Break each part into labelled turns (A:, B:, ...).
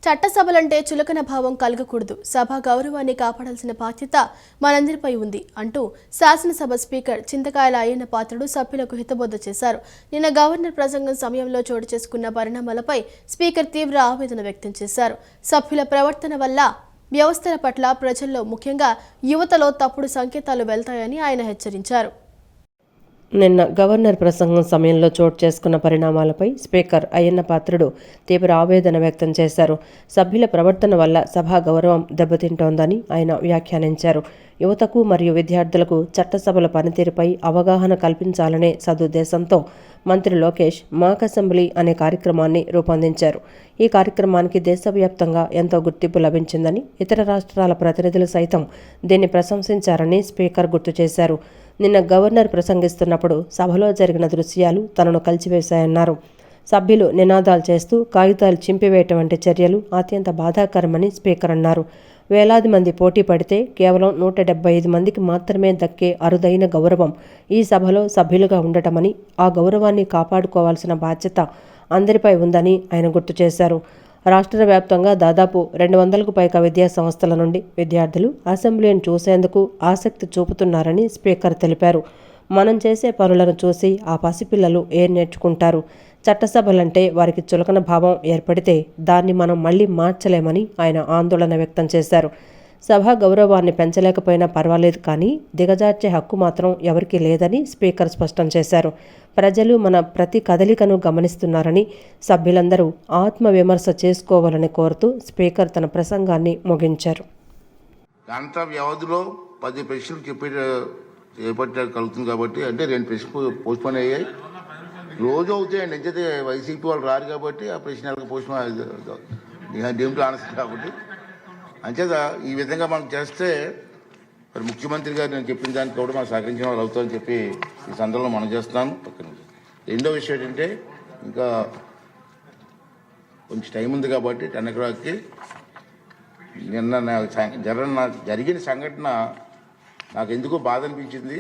A: చట్టసభలంటే చులకన భావం కలగకూడదు, సభ గౌరవాన్ని కాపాడాల్సిన బాధ్యత మనందరిపై ఉంది అంటూ శాసనసభ స్పీకర్ చింతకాయల అయ్యన్న పాత్రుడు సభ్యులకు హితబోధ చేశారు. నిన్న గవర్నర్ ప్రసంగం సమయంలో చోటు చేసుకున్న పరిణామాలపై స్పీకర్ తీవ్ర ఆవేదన వ్యక్తం చేశారు. సభ్యుల ప్రవర్తన వల్ల వ్యవస్థల పట్ల ప్రజల్లో ముఖ్యంగా యువతలో తప్పుడు సంకేతాలు వెళ్తాయని ఆయన హెచ్చరించారు.
B: నిన్న గవర్నర్ ప్రసంగం సమయంలో చోటు చేసుకున్న పరిణామాలపై స్పీకర్ అయ్యన్న పాత్రుడు తీవ్ర ఆవేదన వ్యక్తం చేశారు. సభ్యుల ప్రవర్తన వల్ల సభా గౌరవం దెబ్బతింటోందని ఆయన వ్యాఖ్యానించారు. యువతకు మరియు విద్యార్థులకు చట్టసభల పనితీరుపై అవగాహన కల్పించాలనే సదుద్దేశంతో మంత్రి లోకేష్ మాక్ అసెంబ్లీ అనే కార్యక్రమాన్ని రూపొందించారు. ఈ కార్యక్రమానికి దేశవ్యాప్తంగా ఎంతో గుర్తింపు లభించిందని, ఇతర రాష్ట్రాల ప్రతినిధులు సైతం దీన్ని ప్రశంసించారని స్పీకర్ గుర్తు చేశారు. నిన్న గవర్నర్ ప్రసంగిస్తున్నప్పుడు సభలో జరిగిన దృశ్యాలు తనను కలిచివేశాయన్నారు. సభ్యులు నినాదాలు చేస్తూ కాగితాలు చింపివేయటం వంటి చర్యలు అత్యంత బాధాకరమని స్పీకర్ అన్నారు. వేలాది మంది పోటీ పడితే కేవలం 175 మందికి మాత్రమే దక్కే అరుదైన గౌరవం ఈ సభలో సభ్యులుగా ఉండటమని, ఆ గౌరవాన్ని కాపాడుకోవాల్సిన బాధ్యత అందరిపై ఉందని ఆయన గుర్తు చేశారు. రాష్ట్ర వ్యాప్తంగా దాదాపు 200కు పైగా విద్యా సంస్థల నుండి విద్యార్థులు అసెంబ్లీని చూసేందుకు ఆసక్తి చూపుతున్నారని స్పీకర్ తెలిపారు. మనం చేసే పనులను చూసి ఆ పసిపిల్లలు ఏం నేర్చుకుంటారు? చట్టసభలంటే వారికి చులకన భావం ఏర్పడితే దాన్ని మనం మళ్లీ మార్చలేమని ఆయన ఆందోళన వ్యక్తం చేశారు. సభా గౌరవాన్ని పెంచలేకపోయినా పర్వాలేదు, కానీ దిగజార్చే హక్కు మాత్రం ఎవరికీ లేదని స్పీకర్ స్పష్టం చేశారు. ప్రజలు మన ప్రతి కదలికను గమనిస్తున్నారని, సభ్యులందరూ ఆత్మవిమర్శ చేసుకోవాలని కోరుతూ స్పీకర్ తన ప్రసంగాన్ని ముగించారు.
C: గంట వ్యవధిలో 10 ప్రశ్నలు చేపట్టారు కలుగుతుంది కాబట్టి, అంటే 2 ప్రశ్నలు పోస్ట్పోన్ అయ్యాయి. రోజు అవుతాయండి, ఎంచైతే వైసీపీ వాళ్ళు రారు కాబట్టి ఆ ప్రశ్నలకు పోస్ట్పోన్ డేంట్లో ఆనస్తుంది కాబట్టి, అంచేత ఈ విధంగా మనం చేస్తే మరి ముఖ్యమంత్రి గారు నేను చెప్పిన దానికి కూడా మనం సహకరించిన వాళ్ళు అవుతామని చెప్పి ఈ సందర్భంలో మనం చేస్తాను. రెండో విషయం ఏంటంటే, ఇంకా కొంచెం టైం ఉంది కాబట్టి 10 o'clockకి నిన్న జరిగిన సంఘటన నాకు ఎందుకో బాధ అనిపించింది.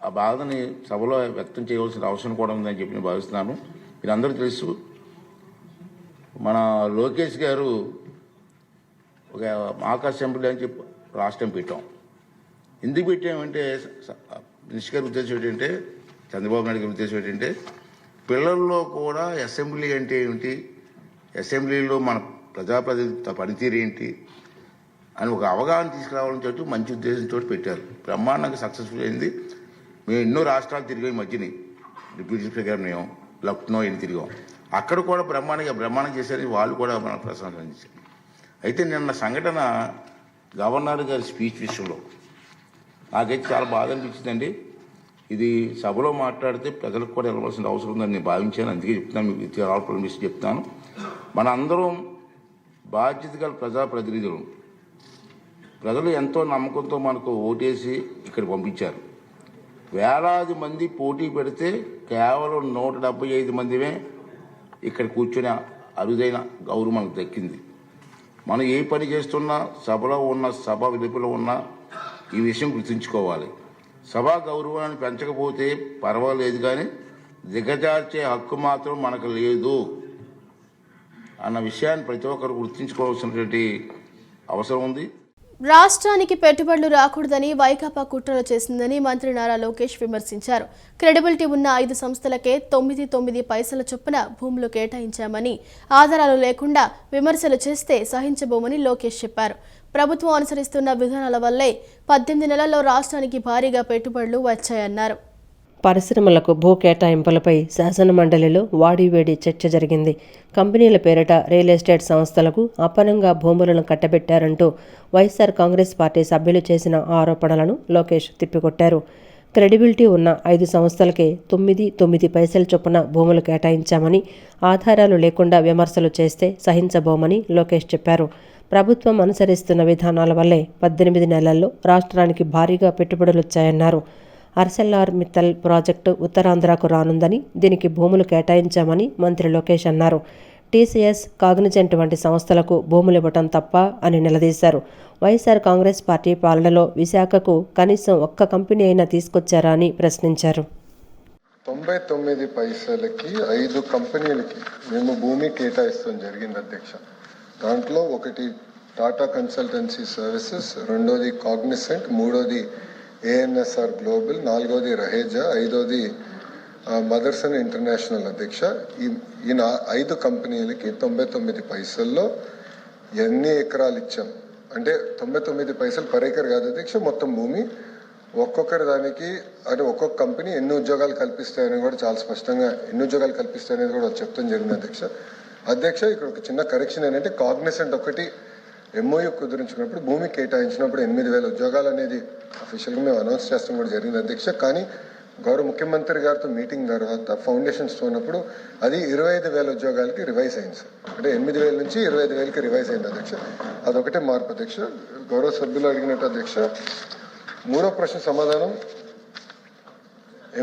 C: ఆ బాధని సభలో వ్యక్తం చేయవలసిన అవసరం కూడా ఉందని చెప్పి నేను భావిస్తున్నాను. మీరందరూ తెలుసు, మన లోకేష్ గారు ఒక మాక్ అసెంబ్లీ అని చెప్పి రాష్ట్రం పెట్టాం. ఎందుకు పెట్టామంటే, మినిస్టర్ గారి ఉద్దేశం ఏంటంటే, చంద్రబాబు నాయుడు గారి ఉద్దేశం ఏంటంటే, పిల్లల్లో కూడా అసెంబ్లీ అంటే ఏమిటి, అసెంబ్లీలో మన ప్రజాప్రతినిధి పనితీరు ఏంటి అని ఒక అవగాహన తీసుకురావాలని చెప్పి మంచి ఉద్దేశంతో పెట్టారు. బ్రహ్మాండంగా సక్సెస్ఫుల్ అయింది. మేము ఎన్నో రాష్ట్రాలు తిరిగాం, మధ్యని డిప్యూటీ స్పీకర్ మేము లక్నో ఎన్ని తిరిగాం. అక్కడ కూడా బ్రహ్మాండంగా చేశారని వాళ్ళు కూడా మన ప్రశంసించారు. అయితే నిన్న సంఘటన గవర్నర్ గారి స్పీచ్ విషయంలో నాకైతే చాలా బాధ అనిపించిందండి. ఇది సభలో మాట్లాడితే ప్రజలకు కూడా వెళ్ళవలసిన అవసరం ఉందని నేను భావించాను. అందుకే చెప్తున్నాను, మీకు ఆల్పర్మిషన్ చెప్తాను. మన అందరం బాధ్యత గల ప్రజాప్రతినిధులు. ప్రజలు ఎంతో నమ్మకంతో మనకు ఓటేసి ఇక్కడ పంపించారు. వేలాది మంది పోటీ పెడితే కేవలం 175 మందిమే ఇక్కడ కూర్చొని అరుదైన గౌరవం మనకు దక్కింది. మనం ఏ పని చేస్తున్నా, సభలో ఉన్న, సభ వెలుపల ఉన్నా ఈ విషయం గుర్తుంచుకోవాలి. సభా గౌరవాన్ని పెంచకపోతే పర్వాలేదు, కానీ దిగజార్చే హక్కు మాత్రం మనకు లేదు అన్న విషయాన్ని ప్రతి ఒక్కరు గుర్తుంచుకోవాల్సినటువంటి అవసరం ఉంది.
A: రాష్ట్రానికి పెట్టుబడులు రాకూడదని వైకాపా కుట్రలు చేసిందని మంత్రి నారా లోకేష్ విమర్శించారు. క్రెడిబిలిటీ ఉన్న 5 సంస్థలకే 9 పైసల చొప్పున భూములు కేటాయించామని, ఆధారాలు లేకుండా విమర్శలు చేస్తే సహించబోమని లోకేష్ చెప్పారు. ప్రభుత్వం అనుసరిస్తున్న విధానాల వల్లే 18 నెలల్లో రాష్ట్రానికి భారీగా పెట్టుబడులు వచ్చాయన్నారు.
B: పరిశ్రమలకు భూ కేటాయింపులపై శాసనమండలిలో వాడివేడి చర్చ జరిగింది. కంపెనీల పేరిట రియల్ ఎస్టేట్ సంస్థలకు అప్పనంగా భూములను కట్టబెట్టారంటూ వైఎస్ఆర్ కాంగ్రెస్ పార్టీ సభ్యులు చేసిన ఆరోపణలను లోకేష్ తిప్పికొట్టారు. క్రెడిబిలిటీ ఉన్న 5 సంస్థలకే 9 పైసల చొప్పున భూములు కేటాయించామని, ఆధారాలు లేకుండా విమర్శలు చేస్తే సహించబోమని లోకేష్ చెప్పారు. ప్రభుత్వం అనుసరిస్తున్న విధానాల వల్లే 18 నెలల్లో రాష్ట్రానికి భారీగా పెట్టుబడులు వచ్చాయన్నారు. ఆర్సెల్ఆర్ మిత్తల్ ప్రాజెక్టు ఉత్తరాంధ్రకు రానుందని, దీనికి భూములు కేటాయించామని మంత్రి లోకేష్ అన్నారు. టీసీఎస్, కాగ్నిజెంట్ వంటి సంస్థలకు భూములు ఇవ్వటం తప్ప అని నిలదీశారు. వైఎస్ఆర్ కాంగ్రెస్ పార్టీ పాలనలో విశాఖకు కనీసం ఒక్క కంపెనీ అయినా తీసుకొచ్చారా అని ప్రశ్నించారు.
D: 99 పైసలకి 5 కంపెనీలకి మేము భూమి కేటాయిస్తాం జరిగింది అధ్యక్ష. దాంట్లో ఒకటి టాటా కన్సల్టెన్సీ సర్వీసెస్, రెండోది కాగ్నిసెంట్, మూడోది ఏఎన్ఎస్ఆర్ గ్లోబల్, నాలుగోది రహేజా, ఐదోది మదర్సన్ ఇంటర్నేషనల్. అధ్యక్ష, ఈ 5 కంపెనీలకి 99 పైసల్లో ఎన్ని ఎకరాలు ఇచ్చాం అంటే 99 పైసలు పర్ ఎకర్ కాదు అధ్యక్ష, మొత్తం భూమి. ఒక్కొక్కరి దానికి అంటే ఒక్కొక్క కంపెనీ ఎన్ని ఉద్యోగాలు కల్పిస్తాయని కూడా చాలా స్పష్టంగా ఎన్ని ఉద్యోగాలు కల్పిస్తాయనేది కూడా చెప్తాం జరిగింది అధ్యక్ష. ఇక్కడ ఒక చిన్న కరెక్షన్ ఏంటంటే కాగ్నిసెంట్ ఒకటి ఎంఓయూ కుదిరించుకున్నప్పుడు భూమి కేటాయించినప్పుడు 8,000 ఉద్యోగాలు అనేది అఫీషియల్గా మేము అనౌన్స్ చేస్తాం కూడా జరిగింది అధ్యక్ష. కానీ గౌరవ ముఖ్యమంత్రి గారితో మీటింగ్ తర్వాత ఫౌండేషన్స్ ఉన్నప్పుడు అది 25,000 ఉద్యోగాలకి రివైజ్ అయింది సార్. అంటే 8,000 నుంచి 25,000కి రివైజ్ అయింది అధ్యక్ష. అదొకటే మార్పు అధ్యక్ష. గౌరవ సభ్యులు అడిగినట్టు అధ్యక్ష, మూడో ప్రశ్న సమాధానం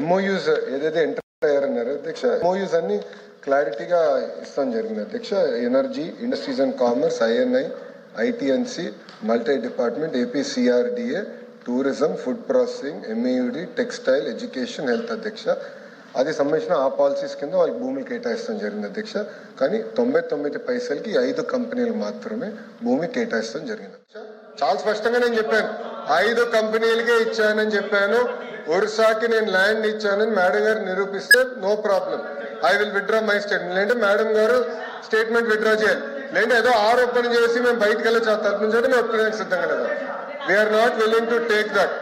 D: ఎంఓయూస్ ఏదైతే ఎంటర్ అయ్యారన్నారు అధ్యక్ష, ఎంఓయూస్ అన్ని క్లారిటీగా ఇస్తాం జరిగింది అధ్యక్ష. Energy, industries and commerce, I N I, I T N C, multi department, APCRDA, tourism, food processing, MAUD, textile, education, health అధ్యక్ష. అది సంబంధించిన ఆ పాలసీస్ కింద వాళ్ళకి భూములు కేటాయిస్తాం జరిగింది అధ్యక్ష. కానీ 99 పైసలకి 5 కంపెనీలు మాత్రమే భూమి కేటాయిస్తాం జరిగింది అధ్యక్ష. చాలా స్పష్టంగా నేను చెప్పాను, 5 కంపెనీలకే ఇచ్చానని చెప్పాను. ఒరిస్సాకి నేను ల్యాండ్ ఇచ్చానని మేడం గారు నిరూపిస్తే no problem, I will withdraw my statement. లేదంటే మేడం గారు స్టేట్మెంట్ విత్డ్రా చేయాలి. లేదంటే ఏదో ఆరోపణ చేసి మేము బయటకు వెళ్ళి తరపుంచండి, మేము ఒప్పుకోవడానికి సిద్ధంగా లేదు. We're not willing to take that.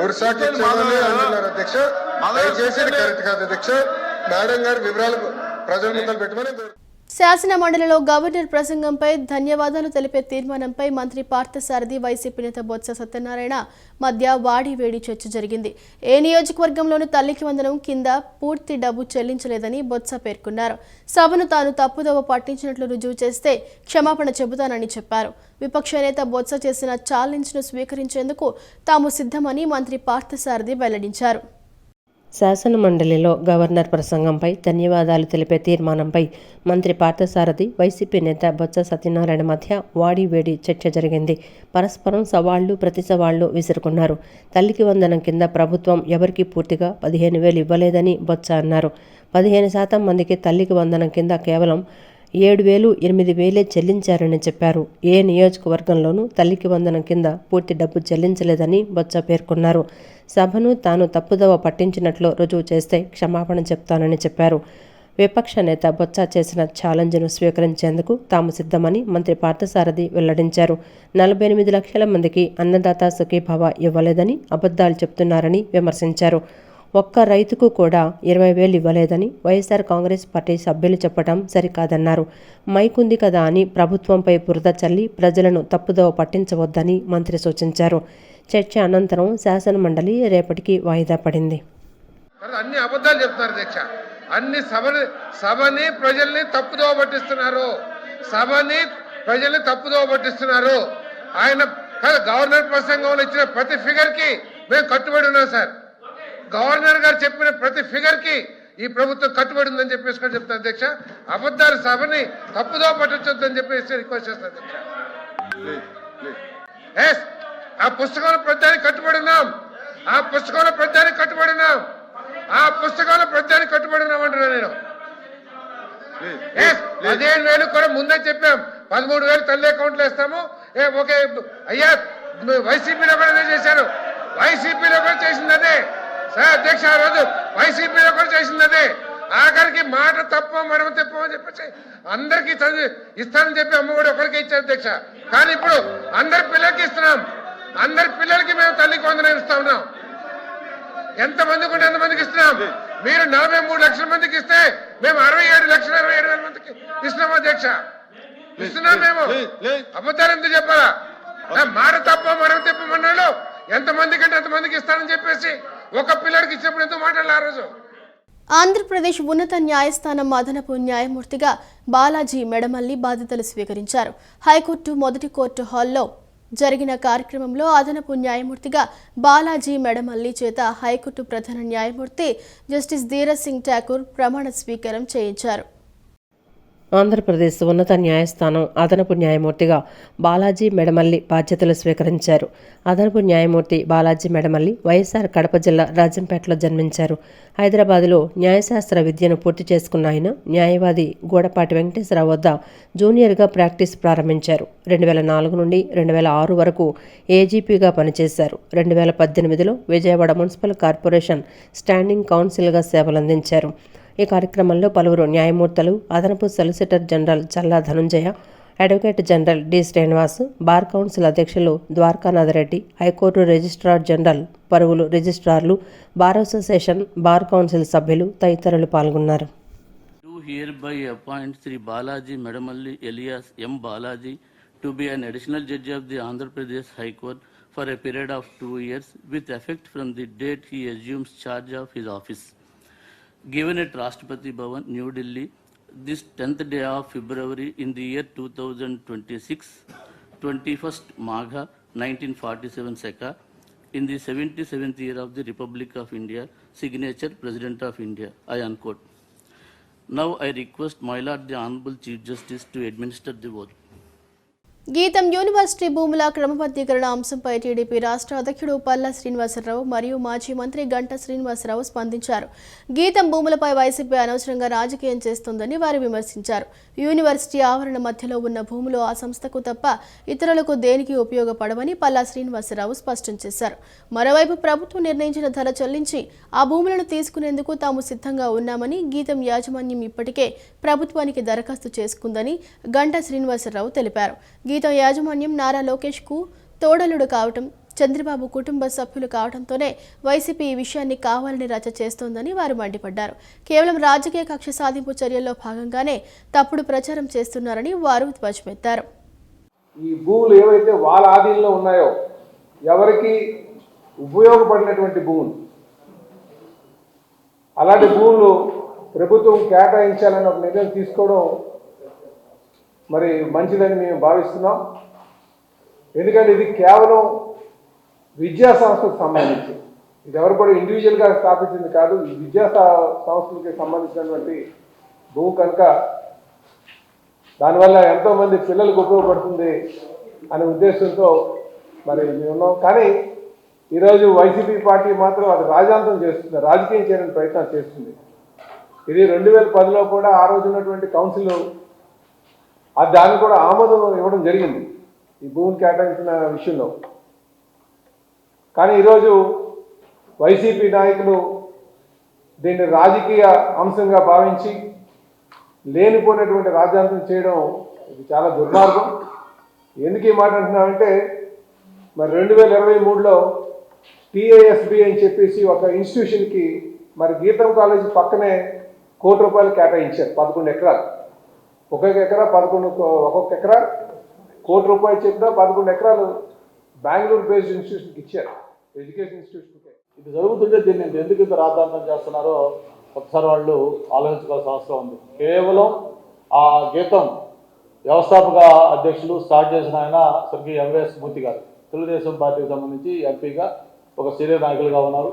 D: ఒరిస్సాకి ఇచ్చామని అంటున్నారు అధ్యక్ష, దయచేసి కరెక్ట్ కాదు అధ్యక్ష. మేడం గారు వివరాలు ప్రజల ముందర పెట్టమని.
A: శాసన మండలిలో గవర్నర్ ప్రసంగంపై ధన్యవాదాలు తెలిపే తీర్మానంపై మంత్రి పార్థసారథి, వైసీపీ నేత బొత్స సత్యనారాయణ మధ్య వాడివేడి చర్చ జరిగింది. ఏ నియోజకవర్గంలోనూ తల్లికి వందనం కింద పూర్తి డబ్బు చెల్లించలేదని బొత్స పేర్కొన్నారు. సభను తాను తప్పుదోవ పట్టించినట్లు రుజువు చేస్తే క్షమాపణ చెబుతానని చెప్పారు. విపక్ష నేత బొత్స చేసిన ఛాలెంజ్ను స్వీకరించేందుకు తాము సిద్ధమని మంత్రి పార్థసారథి వెల్లడించారు.
B: శాసన మండలిలో గవర్నర్ ప్రసంగంపై ధన్యవాదాలు తెలిపే తీర్మానంపై మంత్రి పార్థసారథి, వైసీపీ నేత బొత్స సత్యనారాయణ మధ్య వాడివేడి చర్చ జరిగింది. పరస్పరం సవాళ్లు ప్రతి సవాళ్లు విసురుకున్నారు. తల్లికి వందనం కింద ప్రభుత్వం ఎవరికీ పూర్తిగా 15,000 ఇవ్వలేదని బొత్స అన్నారు. 15% మందికి తల్లికి వందనం కింద కేవలం 7,000, 8,000 చెల్లించారని చెప్పారు. ఏ నియోజకవర్గంలోనూ తల్లికి వందనం కింద పూర్తి డబ్బు చెల్లించలేదని బొత్స పేర్కొన్నారు. సభను తాను తప్పుదోవ పట్టించినట్లు రుజువు చేస్తే క్షమాపణ చెప్తానని చెప్పారు. విపక్ష నేత బొత్స చేసిన ఛాలెంజ్ను స్వీకరించేందుకు తాము సిద్ధమని మంత్రి పార్థసారథి వెల్లడించారు. 48 లక్షల మందికి అన్నదాత సుఖీభవ ఇవ్వలేదని, అబద్ధాలు చెప్తున్నారని విమర్శించారు. ఒక్క రైతుకు కూడా 20,000 ఇవ్వలేదని వైఎస్ఆర్ కాంగ్రెస్ పార్టీ సభ్యులు చెప్పడం సరికాదన్నారు. మైకుంది కదా అని ప్రభుత్వంపై బురద చల్లి ప్రజలను తప్పుదోవ పట్టించవద్దని మంత్రి సూచించారు. చర్చ అనంతరం శాసన మండలి రేపటికి వాయిదా పడింది.
E: అన్ని అబద్ధాలు చెప్తున్నారు అధ్యక్ష. అన్ని సభని ప్రజల్ని తప్పుదోవ పట్టిస్తున్నారు. సభని ప్రజల్ని తప్పుదోవ పట్టిస్తున్నారు. ఆయన గవర్నర్ ప్రసంగంలో ఇచ్చిన ప్రతి ఫిగర్ కి మేము కట్టుబడి ఉన్నాం సార్. గవర్నర్ గారు చెప్పిన ప్రతి ఫిగర్ కి ఈ ప్రభుత్వం కట్టుబడి ఉందని చెప్పేసి చెప్తాను అధ్యక్ష. అబద్ధాల సభని తప్పుదోవ పట్టించొద్దని చెప్పేసి రిక్వెస్ట్ చేస్తాను అధ్యక్ష. ఆ పుస్తకంలో ప్రతిదానికి కట్టుబడి ఉన్నాం. ఆ పుస్తకంలో ప్రతిదానికి కట్టుబడి ఉన్నాం. ఆ పుస్తకంలో ప్రతిదానికి కట్టుబడి ఉన్నాం అంటున్నా నేను. 15,000 కూడా ముందే చెప్పాం. 13,000 తల్లి అకౌంట్లు వేస్తాము. ఓకే అయ్యా, వైసీపీలో కూడా చేశారు. వైసీపీలో కూడా చేసింది అదే సార్ అధ్యక్ష. ఆ రోజు వైసీపీలో కూడా చేసింది అదే. ఆఖరికి మాట తప్ప మనం తెప్పమని చెప్పేసి అందరికి ఇస్తానని చెప్పి అమ్మఒడి ఒకరికి ఇచ్చారు అధ్యక్ష. కానీ ఇప్పుడు అందరి పిల్లలకి ఇస్తున్నాం. అందరి పిల్లలకి మేము తల్లికి వందనం ఇస్తా ఉన్నాం. ఎంతమందికి ఉంటే ఎంతమందికి ఇస్తున్నాం. మీరు 43 లక్షల మందికి ఇస్తే మేము 67,27,000 మందికి ఇస్తున్నాం అధ్యక్ష. ఇస్తున్నాం మేము. అబద్ధాలు ఎందుకు చెప్పాలా? మాట తప్ప మనం తెప్పమన్నాడు. ఎంతమందికి అంటే ఎంతమందికి ఇస్తానని చెప్పేసి ఒక పిల్లడికి ఇచ్చినప్పుడు ఎందుకు మాట్లాడాలి ఆ రోజు?
A: ఆంధ్రప్రదేశ్ ఉన్నత న్యాయస్థానం అదనపు న్యాయమూర్తిగా బాలాజీ మెడమల్లి బాధ్యతలు స్వీకరించారు. హైకోర్టు మొదటి కోర్టు హాల్లో జరిగిన కార్యక్రమంలో అదనపు న్యాయమూర్తిగా బాలాజీ మెడమల్లి చేత హైకోర్టు ప్రధాన న్యాయమూర్తి జస్టిస్ ధీరజ్ సింగ్ ఠాకూర్ ప్రమాణ స్వీకారం చేయించారు.
B: ఆంధ్రప్రదేశ్ ఉన్నత న్యాయస్థానం అదనపు న్యాయమూర్తిగా బాలాజీ మెడమల్లి బాధ్యతలు స్వీకరించారు. అదనపు న్యాయమూర్తి బాలాజీ మెడమల్లి వైఎస్ఆర్ కడప జిల్లా రాజంపేటలో జన్మించారు. హైదరాబాదులో న్యాయశాస్త్ర విద్యను పూర్తి చేసుకున్న ఆయన న్యాయవాది గూడపాటి వెంకటేశ్వరరావు వద్ద జూనియర్గా ప్రాక్టీస్ ప్రారంభించారు. 2004 నుండి 2006 వరకు ఏజీపీగా పనిచేశారు. 2018లో విజయవాడ మున్సిపల్ కార్పొరేషన్ స్టాండింగ్ కౌన్సిల్గా సేవలందించారు. ఈ కార్యక్రమంలో పలువురు న్యాయమూర్తులు, అదనపు సొలిసిటర్ జనరల్ చల్లా Dhanunjaya, advocate general D Srinivas, bar council అధ్యక్షులు ద్వారకానాథరెడ్డి, హైకోర్టు రిజిస్ట్రార్ జనరల్, పలువురు రిజిస్ట్రార్లు, బార్ అసోసియేషన్, బార్ కౌన్సిల్ సభ్యులు తదితరులు పాల్గొన్నారు.
F: Hereby appoint Sri Balaji Medamalli alias M. Balaji to be an additional judge of the Andhra Pradesh High Court for a period of 2 years with effect from the date he assumes charge of his office. Given at Rashtrapati Bhavan, New Delhi, this 10th day of February in the year 2026, 21st Magha 1947 Seka, in the 77th year of the Republic of India, signature President of India, I unquote. Now I request my Lord the Honorable Chief Justice to administer the oath.
A: గీతం university భూముల క్రమబద్ధీకరణ అంశంపై TDP రాష్ట్ర అధ్యక్షుడు పల్లా శ్రీనివాసరావు మరియు మాజీ మంత్రి గంటా శ్రీనివాసరావు స్పందించారు. గీతం భూములపై వైసీపీ అనవసరంగా రాజకీయం చేస్తోందని వారు విమర్శించారు. యూనివర్సిటీ ఆవరణ మధ్యలో ఉన్న భూములు ఆ సంస్థకు తప్ప ఇతరులకు దేనికి ఉపయోగపడవని పల్లా శ్రీనివాసరావు స్పష్టం చేశారు. మరోవైపు ప్రభుత్వం నిర్ణయించిన ధర చెల్లించి ఆ భూములను తీసుకునేందుకు తాము సిద్ధంగా ఉన్నామని, గీతం యాజమాన్యం ఇప్పటికే ప్రభుత్వానికి దరఖాస్తు చేసుకుందని గంటా శ్రీనివాసరావు తెలిపారు. గీతం యాజమాన్యం నారా లోకేష్కు తోడలుడు కావటం, చంద్రబాబు కుటుంబ సభ్యులు కావడంతోనే వైసీపీ ఈ విషయాన్ని కావాలని రచ్చ చేస్తోందని వారు మండిపడ్డారు. కేవలం రాజకీయ కక్ష సాధింపు చర్యల్లో భాగంగానే తప్పుడు ప్రచారం చేస్తున్నారని వారు ధ్వజమెత్తారు.
G: ఈ భూములు ఏవైతే వాళ్ళ ఆధీనంలో ఉన్నాయో, ఎవరికి ఉపయోగపడినటువంటి భూములు, అలాంటి భూములు ప్రభుత్వం కేటాయించాలని ఒక నిర్ణయం తీసుకోవడం మరి మంచిదని మేము భావిస్తున్నాం. ఎందుకంటే ఇది కేవలం విద్యా సంస్థకు సంబంధించి, ఇది ఎవరు కూడా ఇండివిజువల్గా స్థాపించింది కాదు, ఈ విద్యా సంస్థలకి సంబంధించినటువంటి భూమి కనుక దానివల్ల ఎంతోమంది పిల్లలకు ఉపయోగపడుతుంది అనే ఉద్దేశంతో మరి మేము ఉన్నాం. కానీ ఈరోజు వైసీపీ పార్టీ మాత్రం అది రాజాంతం చేస్తుంది, రాజకీయం చేయడానికి ప్రయత్నం చేస్తుంది. ఇది 2010లో కూడా ఆ రోజు ఉన్నటువంటి కౌన్సిల్ దాన్ని కూడా ఆమోదం ఇవ్వడం జరిగింది ఈ భూమిని కేటాయించిన విషయంలో. కానీ ఈరోజు వైసీపీ నాయకులు దీన్ని రాజకీయ అంశంగా భావించి లేనిపోయినటువంటి రాజాంతం చేయడం ఇది చాలా దుర్మార్గం. ఎందుకు ఈ మాట అంటున్నామంటే, మరి 2023లో టీఏఎస్బి అని చెప్పేసి ఒక ఇన్స్టిట్యూషన్కి మరి గీతం కాలేజీ పక్కనే ₹1 కోటి కేటాయించారు. 11 ఎకరాలు, ఒక్కొక్క ఎకరా 11, ఒక్కొక్క ఎకరా ₹1 కోటి చెప్పిన 11 ఎకరాలు బెంగళూరు బేస్డ్ ఇన్స్టిట్యూషన్కి ఇచ్చారు, ఎడ్యుకేషన్ ఇన్స్టిట్యూషన్కి.
H: ఇది జరుగుతుంటే దీన్ని ఎందుకు ఇంత రాద్ధాంతం చేస్తున్నారో ఒకసారి వాళ్ళు ఆలోచించుకోవాల్సిన అవసరం ఉంది. కేవలం ఆ గీతం వ్యవస్థాపక అధ్యక్షులు స్టార్ట్ చేసిన ఆయన స్వర్గీయ ఎంవీఎస్ మూర్తి గారు, తెలుగుదేశం పార్టీకి సంబంధించి ఎంపీగా ఒక సీనియర్ నాయకులుగా ఉన్నారు.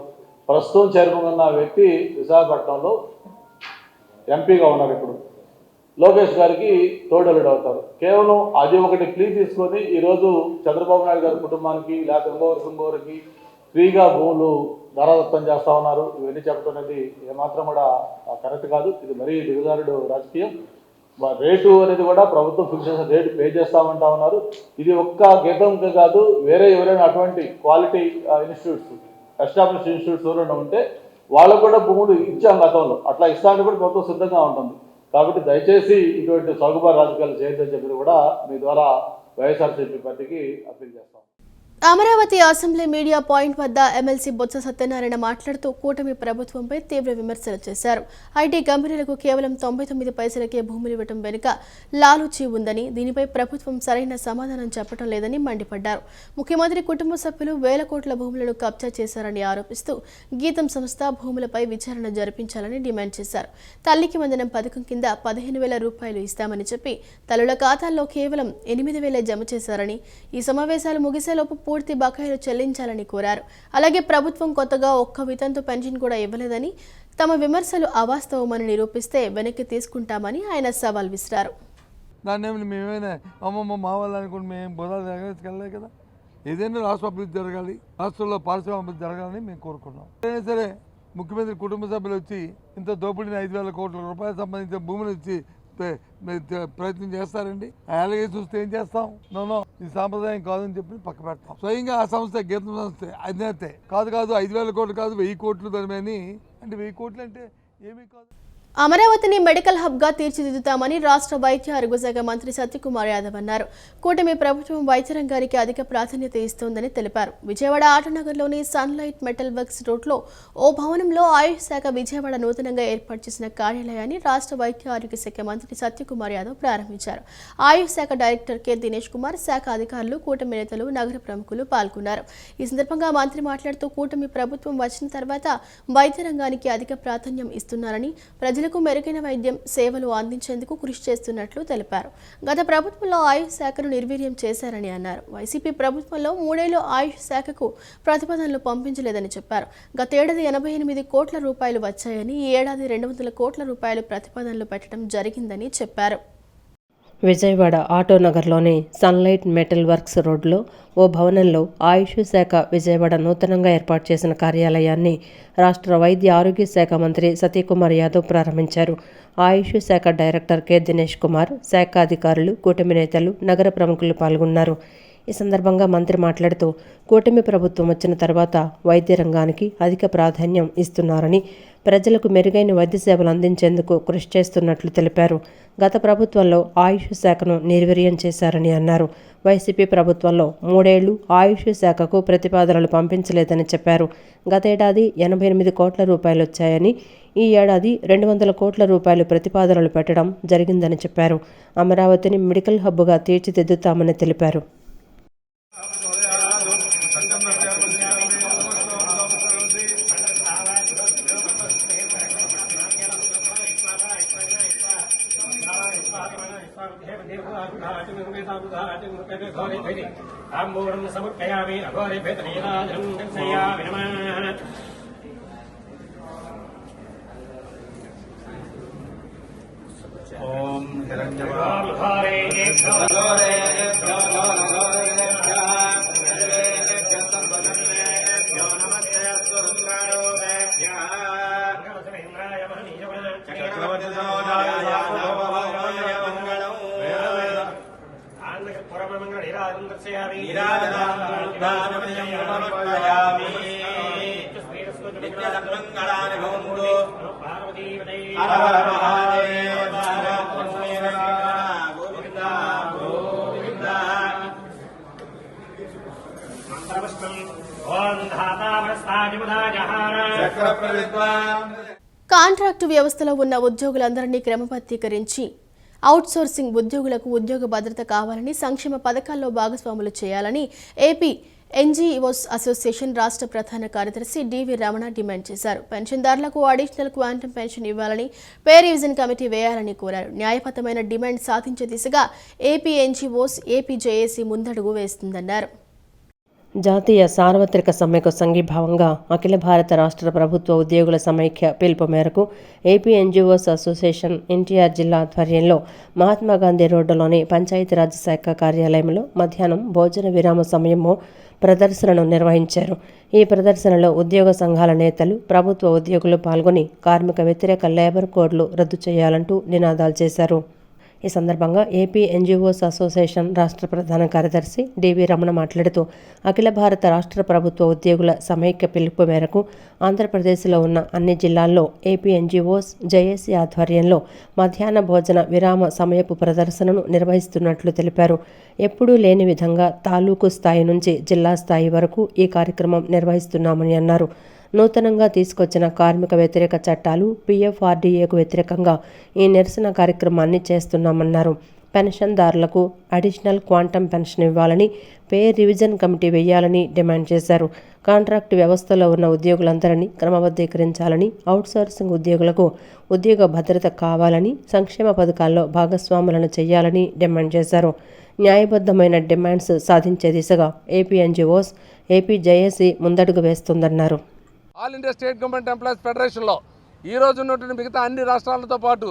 H: ప్రస్తుతం చైర్మన్ ఉన్న వ్యక్తి విశాఖపట్నంలో ఎంపీగా ఉన్నారు. ఇప్పుడు లోకేష్ గారికి తోడలుడు అవుతారు. కేవలం అది ఒకటి ప్లీ తీసుకొని ఈరోజు చంద్రబాబు నాయుడు గారి కుటుంబానికి లేకపోతే ఇంకోరికి ఫ్రీగా భూములు ధారాదత్తం చేస్తూ ఉన్నారు. ఇవన్నీ చెప్పడం అనేది ఏమాత్రం కూడా కరెక్ట్ కాదు. ఇది మరీ దిగజారుడు రాజకీయం. రేటు అనేది కూడా ప్రభుత్వం ఫిక్స్ చేసిన రేటు పే చేస్తామంటా ఉన్నారు. ఇది ఒక్క గీతంకే కాదు, వేరే ఎవరైనా అటువంటి క్వాలిటీ ఇన్స్టిట్యూట్స్, ఎస్టాబ్లిష్ ఇన్స్టిట్యూట్స్ ఎవరైనా ఉంటే వాళ్ళకు కూడా భూములు ఇచ్చాం గతంలో. అట్లా ఇస్తానికి కూడా ప్రభుత్వం సిద్ధంగా ఉంటుంది. కాబట్టి దయచేసి ఇటువంటి సౌకబార్ రాజకీయాలు చేయొద్దని చెప్పి కూడా మీ ద్వారా వైఎస్ఆర్సీపీ పార్టీకి అప్పీల్ చేస్తాం.
A: అమరావతి అసెంబ్లీ మీడియా పాయింట్ వద్ద ఎమ్మెల్సీ బొత్స సత్యనారాయణ మాట్లాడుతూ కూటమి ప్రభుత్వంపై తీవ్ర విమర్శలు చేశారు. ఐటీ కంపెనీలకు కేవలం 99 పైసలకే భూములు ఇవ్వడం వెనుక లాలూచీ ఉందని, దీనిపై ప్రభుత్వం సరైన సమాధానం చెప్పడం లేదని మండిపడ్డారు. ముఖ్యమంత్రి కుటుంబ సభ్యులు వేల కోట్ల భూములను కబ్జా చేశారని ఆరోపిస్తూ గీతం సంస్థ భూములపై విచారణ జరిపించాలని డిమాండ్ చేశారు. తల్లికి వందనం పథకం కింద 15,000 రూపాయలు ఇస్తామని చెప్పి తల్లుల ఖాతాల్లో కేవలం 8,000 జమ చేశారని, ఈ సమావేశాలు ముగిసేలోపు పూర్తి బకాయిలు చెల్లించాలని కోరారు. అలాగే ప్రభుత్వం కొత్తగా ఒక్క వితంతు పెన్షన్ కూడా ఇవ్వలేదని, తమ విమర్శలు అవాస్తవమని నిరూపిస్తే వెనక్కి తీసుకుంటామని ఆయన సవాల్ విసిరారు.
I: దాన్ని ఏమి మేమైనా అమ్మమ్మ మా వాళ్ళు అనుకుంటే మేము బోధాలు జరగలేదు కదా. ఏదైనా రాష్ట్ర అభివృద్ధి జరగాలి, రాష్ట్రంలో పారిశ్రామిక అభివృద్ధి జరగాలని మేము కోరుకున్నాం. ఏదైనా సరే ముఖ్యమంత్రి కుటుంబ సభ్యులు వచ్చి ఇంత దోపిడీని 5,000 కోట్ల రూపాయలు సంబంధించిన భూమిని వచ్చి ప్రయత్నం చేస్తారండి. అలాగే చూస్తే ఏం చేస్తాం? నో ఇది సాంప్రదాయం కాదని చెప్పి పక్క పెడతాం. స్వయంగా ఆ సంస్థ గీతం సంస్థ అధినేతే కాదు 5,000 కోట్లు కాదు 1000 కోట్లు దాని అంటే 1000 కోట్లు అంటే ఏమీ కాదు.
A: అమరావతిని మెడికల్ హబ్గా తీర్చిదిద్దుతామని రాష్ట్ర వైద్య ఆరోగ్య శాఖ మంత్రి సత్యకుమార్ యాదవ్ అన్నారు. కూటమి ప్రభుత్వం వైద్య రంగానికి అధిక ప్రాధాన్యత ఇస్తోందని తెలిపారు. విజయవాడ ఆటనగర్లోని సన్లైట్ మెటల్ వర్క్స్ రోడ్లో ఓ భవనంలో ఆయుష్ శాఖ విజయవాడ నూతనంగా ఏర్పాటు చేసిన కార్యాలయాన్ని రాష్ట్ర వైద్య ఆరోగ్య శాఖ మంత్రి సత్యకుమార్ యాదవ్ ప్రారంభించారు. ఆయుష్ శాఖ డైరెక్టర్ కె దినేష్ కుమార్, శాఖ అధికారులు, కూటమి నేతలు, నగర ప్రముఖులు పాల్గొన్నారు. ఈ సందర్భంగా మంత్రి మాట్లాడుతూ కూటమి ప్రభుత్వం వచ్చిన తర్వాత వైద్య రంగానికి అధిక ప్రాధాన్యం ఇస్తున్నారని, ప్రజలకు మెరుగైన వైద్యం సేవలు అందించేందుకు కృషి చేస్తున్నట్లు తెలిపారు. గత ప్రభుత్వంలో ఆయుష్ శాఖను నిర్వీర్యం చేశారని అన్నారు. వైసీపీ ప్రభుత్వంలో 3 ఏళ్లు ఆయుష్ శాఖకు ప్రతిపాదనలు పంపించలేదని చెప్పారు. గతేడాది 88 కోట్ల రూపాయలు వచ్చాయని, ఈ ఏడాది 200 కోట్ల రూపాయలు ప్రతిపాదనలు పెట్టడం జరిగిందని చెప్పారు.
B: విజయవాడ ఆటోనగర్లోని సన్లైట్ మెటల్ వర్క్స్ రోడ్లో ఓ భవనంలో ఆయుష్ శాఖ విజయవాడ నూతనంగా ఏర్పాటు చేసిన కార్యాలయాన్ని రాష్ట్ర వైద్య ఆరోగ్య శాఖ మంత్రి సత్యకుమార్ యాదవ్ ప్రారంభించారు. ఆయుష్ శాఖ డైరెక్టర్ కె దినేష్ కుమార్, శాఖ అధికారులు, కూటమి నేతలు, నగర ప్రముఖులు పాల్గొన్నారు. ఈ సందర్భంగా మంత్రి మాట్లాడుతూ కూటమి ప్రభుత్వం వచ్చిన తర్వాత వైద్య రంగానికి అధిక ప్రాధాన్యం ఇస్తున్నారని, ప్రజలకు మెరుగైన వైద్య సేవలు అందించేందుకు కృషి చేస్తున్నట్లు తెలిపారు. గత ప్రభుత్వంలో ఆయుష్ శాఖను నిర్వీర్యం చేశారని అన్నారు. వైసీపీ ప్రభుత్వంలో 3 ఏళ్లు ఆయుష్ శాఖకు ప్రతిపాదనలు పంపించలేదని చెప్పారు. గతేడాది 88 కోట్ల రూపాయలు వచ్చాయని, ఈ ఏడాది 200 కోట్ల రూపాయలు ప్రతిపాదనలు పెట్టడం జరిగిందని చెప్పారు. అమరావతిని మెడికల్ హబ్గా తీర్చిదిద్దుతామని తెలిపారు.
A: కాంట్రాక్టు వ్యవస్థలో ఉన్న ఉద్యోగులందరినీ క్రమబద్ధీకరించి అవుట్సోర్సింగ్ ఉద్యోగులకు ఉద్యోగ భద్రత కావాలని, సంక్షేమ పథకాల్లో భాగస్వాములు చేయాలని ఏపీ ఎన్జీఓస్ అసోసియేషన్ రాష్ట్ర ప్రధాన కార్యదర్శి డివి రమణ డిమాండ్ చేశారు. పెన్షన్దారులకు అడిషనల్ క్వాంటమ్ పెన్షన్ ఇవ్వాలని, పే రివిజన్ కమిటీ వేయాలని కోరారు. న్యాయబద్ధమైన డిమాండ్ సాధించే దిశగా ఏపీ ఎన్జీఓస్, ఏపీ జేఏసీ ముందడుగు వేస్తుందన్నారు.
B: జాతీయ సార్వత్రిక సమ్మెకు సంఘీభావంగా అఖిల భారత రాష్ట్ర ప్రభుత్వ ఉద్యోగుల సమైక్య పిలుపు మేరకు ఏపీ ఎన్జీఓస్ అసోసియేషన్ ఎన్టీఆర్ జిల్లా ఆధ్వర్యంలో మహాత్మాగాంధీ రోడ్డులోని పంచాయతీరాజ్ శాఖ కార్యాలయంలో మధ్యాహ్నం భోజన విరామ సమయంలో ప్రదర్శనను నిర్వహించారు. ఈ ప్రదర్శనలో ఉద్యోగ సంఘాల నేతలు, ప్రభుత్వ ఉద్యోగులు పాల్గొని కార్మిక వ్యతిరేక లేబర్ కోడ్లు రద్దు చేయాలంటూ నినాదాలు చేశారు. ఈ సందర్భంగా ఏపీ ఎన్జీఓస్ అసోసియేషన్ రాష్ట్ర ప్రధాన కార్యదర్శి డివి రమణ మాట్లాడుతూ అఖిల భారత రాష్ట్ర ప్రభుత్వ ఉద్యోగుల సమైక్య పిలుపు మేరకు ఆంధ్రప్రదేశ్లో ఉన్న అన్ని జిల్లాల్లో ఏపీ ఎన్జీఓస్, జేఏసీ ఆధ్వర్యంలో మధ్యాహ్న భోజన విరామ సమయపు ప్రదర్శనను నిర్వహిస్తున్నట్లు తెలిపారు. ఎప్పుడూ లేని విధంగా తాలూకు స్థాయి నుంచి జిల్లా స్థాయి వరకు ఈ కార్యక్రమం నిర్వహిస్తున్నామని అన్నారు. నూతనంగా తీసుకొచ్చిన కార్మిక వ్యతిరేక చట్టాలు, పీఎఫ్ఆర్డీఏకు వ్యతిరేకంగా ఈ నిరసన కార్యక్రమాన్ని చేస్తున్నామన్నారు. పెన్షన్దారులకు అడిషనల్ క్వాంటమ్ పెన్షన్ ఇవ్వాలని, పే రివిజన్ కమిటీ వేయాలని డిమాండ్ చేశారు. కాంట్రాక్టు వ్యవస్థలో ఉన్న ఉద్యోగులందరినీ క్రమబద్ధీకరించాలని, అవుట్సోర్సింగ్ ఉద్యోగులకు ఉద్యోగ భద్రత కావాలని, సంక్షేమ పథకాల్లో భాగస్వాములను చేయాలని డిమాండ్ చేశారు. న్యాయబద్ధమైన డిమాండ్స్ సాధించే దిశగా ఏపీ ఎన్జీఓస్, ఏపీ జేఏసీ ముందడుగు వేస్తుందన్నారు.
G: All India state government employees ఫెడరేషన్లో ఈరోజు ఉన్నటువంటి మిగతా అన్ని రాష్ట్రాలతో పాటు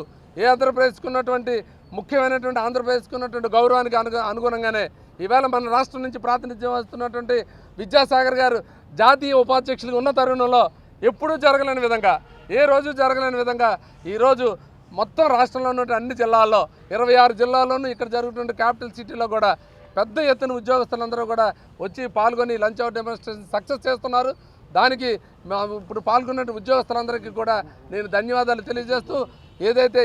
G: ఆంధ్రప్రదేశ్కు ఉన్నటువంటి ముఖ్యమైనటువంటి ఆంధ్రప్రదేశ్కు ఉన్నటువంటి గౌరవానికి అనుగుణంగానే ఈవేళ మన రాష్ట్రం నుంచి ప్రాతినిధ్యం వస్తున్నటువంటి విద్యాసాగర్ గారు జాతీయ ఉపాధ్యక్షులుగా ఉన్న తరుణంలో ఎప్పుడూ జరగలేని విధంగా, ఏ రోజు జరగలేని విధంగా ఈరోజు మొత్తం రాష్ట్రంలో ఉన్నటువంటి అన్ని జిల్లాల్లో 26 జిల్లాల్లోనూ ఇక్కడ జరుగుతున్న క్యాపిటల్ సిటీలో కూడా పెద్ద ఎత్తున ఉద్యోగస్తులందరూ కూడా వచ్చి పాల్గొని లంచ్ అవర్ డెమోన్స్ట్రేషన్ సక్సెస్ చేస్తున్నారు. దానికి ఇప్పుడు పాల్గొన్న ఉద్యోగస్తులందరికీ కూడా నేను ధన్యవాదాలు తెలియజేస్తూ, ఏదైతే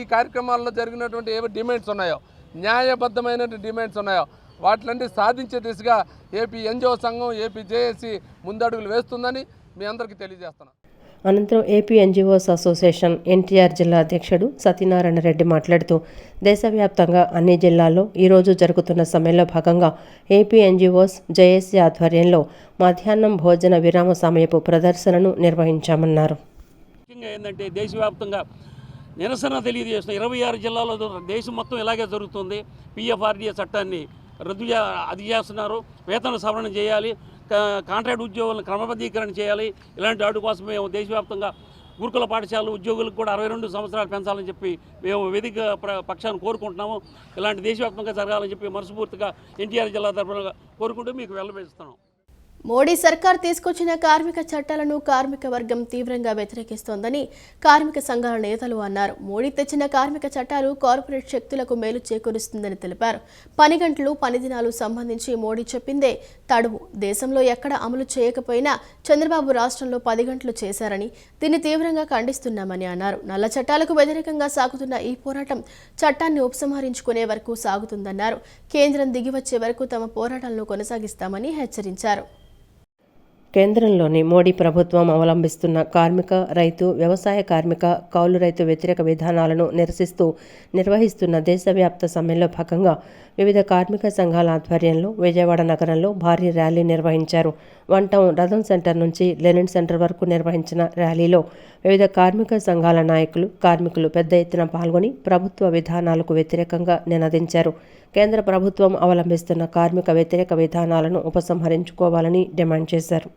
G: ఈ కార్యక్రమాల్లో జరిగినటువంటి ఏవి డిమాండ్స్ ఉన్నాయో, న్యాయబద్ధమైనటువంటి డిమాండ్స్ ఉన్నాయో వాటిలన్నీ సాధించే దిశగా ఏపీ ఎన్జిఓ సంఘం, ఏపీ జేఏసీ ముందడుగులు వేస్తుందని మీ అందరికీ తెలియజేస్తున్నాను.
B: అనంతరం ఏపీ ఎన్జిఓస్ అసోసియేషన్ ఎన్టీఆర్ జిల్లా అధ్యక్షుడు సత్యనారాయణ రెడ్డి మాట్లాడుతూ, దేశవ్యాప్తంగా అన్ని జిల్లాల్లో ఈరోజు జరుగుతున్న సమ్మెలో భాగంగా ఏపీ ఎన్జిఓస్ జేఏసీ ఆధ్వర్యంలో మధ్యాహ్నం భోజన విరామ సమయపు ప్రదర్శనను నిర్వహించామన్నారు.
J: ముఖ్యంగా ఏంటంటే దేశవ్యాప్తంగా నిరసన తెలియజేస్తున్న 26 జిల్లాలో దేశం మొత్తం ఇలాగే జరుగుతుంది. పిఎఫ్ఆర్డీఏ చట్టాన్ని అది చేస్తున్నారు. వేతన సవరణ చేయాలి, కాంట్రాక్ట్ ఉద్యోగులను క్రమబద్ధీకరణ చేయాలి. ఇలాంటి వాటి కోసం మేము దేశవ్యాప్తంగా గురుకుల పాఠశాలలు ఉద్యోగులకు కూడా 62 సంవత్సరాలు పెంచాలని చెప్పి మేము వేదిక పక్షాన్ని కోరుకుంటున్నాము. ఇలాంటి దేశవ్యాప్తంగా జరగాలని చెప్పి మనస్ఫూర్తిగా ఎన్టీఆర్ జిల్లా తరఫున కోరుకుంటూ మీకు వెళ్ళవేస్తున్నాం.
A: మోడీ సర్కార్ తీసుకొచ్చిన కార్మిక చట్టాలను కార్మిక వర్గం తీవ్రంగా వ్యతిరేకిస్తోందని కార్మిక సంఘాల నేతలు అన్నారు. మోడీ తెచ్చిన కార్మిక చట్టాలు కార్పొరేట్ శక్తులకు మేలు చేకూరుస్తుందని తెలిపారు. పని గంటలు, పని దినాలు సంబంధించి మోడీ చెప్పిందే తడువు. దేశంలో ఎక్కడ అమలు చేయకపోయినా చంద్రబాబు రాష్ట్రంలో 10 గంటలు చేశారని, దీన్ని తీవ్రంగా ఖండిస్తున్నామని అన్నారు. నల్ల చట్టాలకు వ్యతిరేకంగా సాగుతున్న ఈ పోరాటం చట్టాన్ని ఉపసంహరించుకునే వరకు సాగుతుందన్నారు. కేంద్రం దిగివచ్చే వరకు తమ పోరాటాలను కొనసాగిస్తామని హెచ్చరించారు.
B: కేంద్రంలోని మోడీ ప్రభుత్వం అవలంబిస్తున్న కార్మిక, రైతు, వ్యవసాయ కార్మిక, కౌలు రైతు వ్యతిరేక విధానాలను నిరసిస్తూ నిర్వహిస్తున్న దేశవ్యాప్త సమ్మెలో భాగంగా వివిధ కార్మిక సంఘాల ఆధ్వర్యంలో విజయవాడ నగరంలో భారీ ర్యాలీ నిర్వహించారు. 1 టౌన్ రథం సెంటర్ నుంచి లెనిన్ సెంటర్ వరకు నిర్వహించిన ర్యాలీలో వివిధ కార్మిక సంఘాల నాయకులు, కార్మికులు పెద్ద ఎత్తున పాల్గొని ప్రభుత్వ విధానాలకు వ్యతిరేకంగా నినదించారు. కేంద్ర ప్రభుత్వం అవలంబిస్తున్న కార్మిక వ్యతిరేక విధానాలను ఉపసంహరించుకోవాలని డిమాండ్ చేశారు.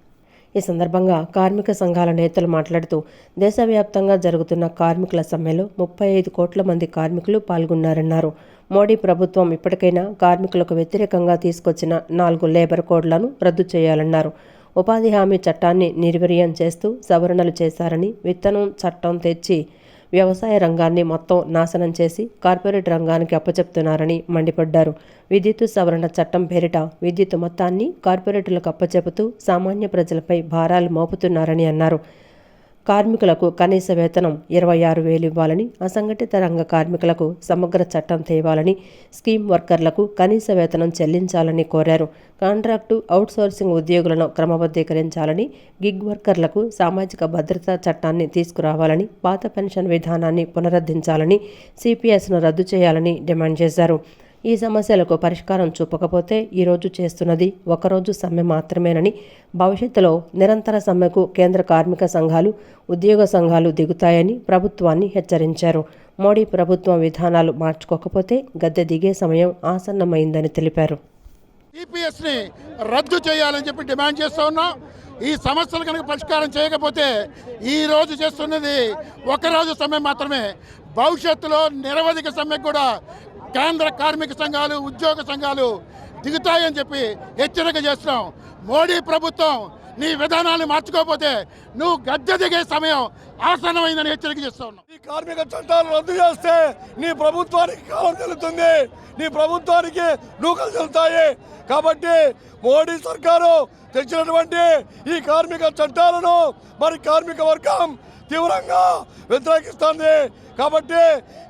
B: ఈ సందర్భంగా కార్మిక సంఘాల నేతలు మాట్లాడుతూ, దేశవ్యాప్తంగా జరుగుతున్న కార్మికుల సమ్మెలో 35 కోట్ల మంది కార్మికులు పాల్గొన్నారన్నారు. మోడీ ప్రభుత్వం ఇప్పటికైనా కార్మికులకు వ్యతిరేకంగా తీసుకొచ్చిన 4 లేబర్ కోడ్లను రద్దు చేయాలన్నారు. ఉపాధి హామీ చట్టాన్ని నిర్వీర్యం చేస్తూ సవరణలు చేశారని, విత్తనం చట్టం తెచ్చి వ్యవసాయ రంగాన్ని మొత్తం నాశనం చేసి కార్పొరేట్ రంగానికి అప్పచెప్తున్నారని మండిపడ్డారు. విద్యుత్ సవరణ చట్టం పేరిట విద్యుత్ మొత్తాన్ని కార్పొరేటులకు అప్పచెపుతూ సామాన్య ప్రజలపై భారాలు మోపుతున్నారని అన్నారు. కార్మికులకు కనీస వేతనం 26,000 ఇవ్వాలని, అసంఘటిత రంగ కార్మికులకు సమగ్ర చట్టం తేవాలని, స్కీమ్ వర్కర్లకు కనీస వేతనం చెల్లించాలని కోరారు. కాంట్రాక్టు, అవుట్సోర్సింగ్ ఉద్యోగులను క్రమబద్ధీకరించాలని, గిగ్ వర్కర్లకు సామాజిక భద్రతా చట్టాన్ని తీసుకురావాలని, పాత పెన్షన్ విధానాన్ని పునరుద్ధరించాలని, సిపిఎస్ను రద్దు చేయాలని డిమాండ్ చేశారు. ఈ సమస్యలకు పరిష్కారం చూపకపోతే ఈరోజు చేస్తున్నది ఒకరోజు సమ్మె మాత్రమేనని, భవిష్యత్తులో నిరంతర సమ్మెకు కేంద్ర కార్మిక సంఘాలు, ఉద్యోగ సంఘాలు దిగుతాయని ప్రభుత్వాన్ని హెచ్చరించారు. మోడీ ప్రభుత్వం విధానాలు మార్చుకోకపోతే గద్దె దిగే సమయం ఆసన్నమైందని తెలిపారు.
K: సిపిఎస్ని రద్దు చేయాలని చెప్పి డిమాండ్ చేస్తూ ఉన్నాం. ఈ సమస్యలు కనుక పరిష్కారం చేయకపోతే ఈ రోజు చేస్తున్నది ఒకరోజు సమ్మె మాత్రమే. భవిష్యత్తులో నిరవధిక సమ్మె కూడా కేంద్ర కార్మిక సంఘాలు, ఉద్యోగ సంఘాలు దిగుతాయని చెప్పి హెచ్చరిక చేస్తున్నాం. మోడీ ప్రభుత్వం నీ విధానాన్ని మార్చుకోకపోతే నువ్వు గద్దె దిగే సమయం ఆసన్నమైందని హెచ్చరిక చేస్తా ఉన్నాం.
L: ఈ కార్మిక చట్టాలు రద్దు చేస్తే నీ ప్రభుత్వానికి కాలం చెల్లుతుంది, నీ ప్రభుత్వానికి నూకలు చెల్లుతాయి. కాబట్టి మోడీ సర్కారు తెచ్చినటువంటి ఈ కార్మిక చట్టాలను మరి కార్మిక వర్గం తీవ్రంగా వ్యతిరేకిస్తుంది. కాబట్టి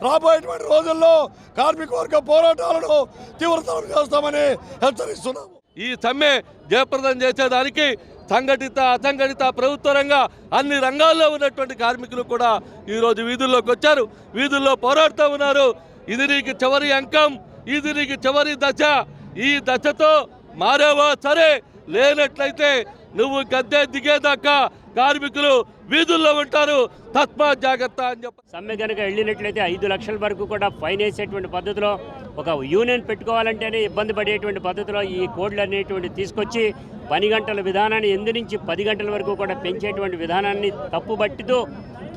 L: రాబోయేటువంటి రోజుల్లో కార్మిక వర్గ పోరాటాలను తీవ్రతరం చేస్తామని హెచ్చరిస్తున్నాము.
M: ఈ సమ్మె జయప్రదం చేసేదానికి సంఘటిత, అసంఘటిత, ప్రభుత్వ రంగ అన్ని రంగాల్లో ఉన్నటువంటి కార్మికులు కూడా ఈరోజు వీధుల్లోకి వచ్చారు, వీధుల్లో పోరాడుతూ ఉన్నారు. ఇది నీకు చివరి అంకం, ఇది నీకు చివరి దశ. ఈ దశతో మారేవా సరే, లేనట్లయితే నువ్వు గద్దె దిగేదాకా కార్మికులు వీధుల్లో ఉంటారు, తస్మా జాగ్రత్త అని చెప్పి.
J: సమ్మె కనుక వెళ్ళినట్లయితే 5 లక్షల వరకు కూడా ఫైన్ వేసేటువంటి పద్ధతిలో, ఒక యూనియన్ పెట్టుకోవాలంటేనే ఇబ్బంది పడేటువంటి పద్ధతిలో ఈ కోడ్లు అనేటువంటి తీసుకొచ్చి పని గంటల విధానాన్ని 8 నుంచి 10 గంటల వరకు కూడా పెంచేటువంటి విధానాన్ని తప్పుబట్టితో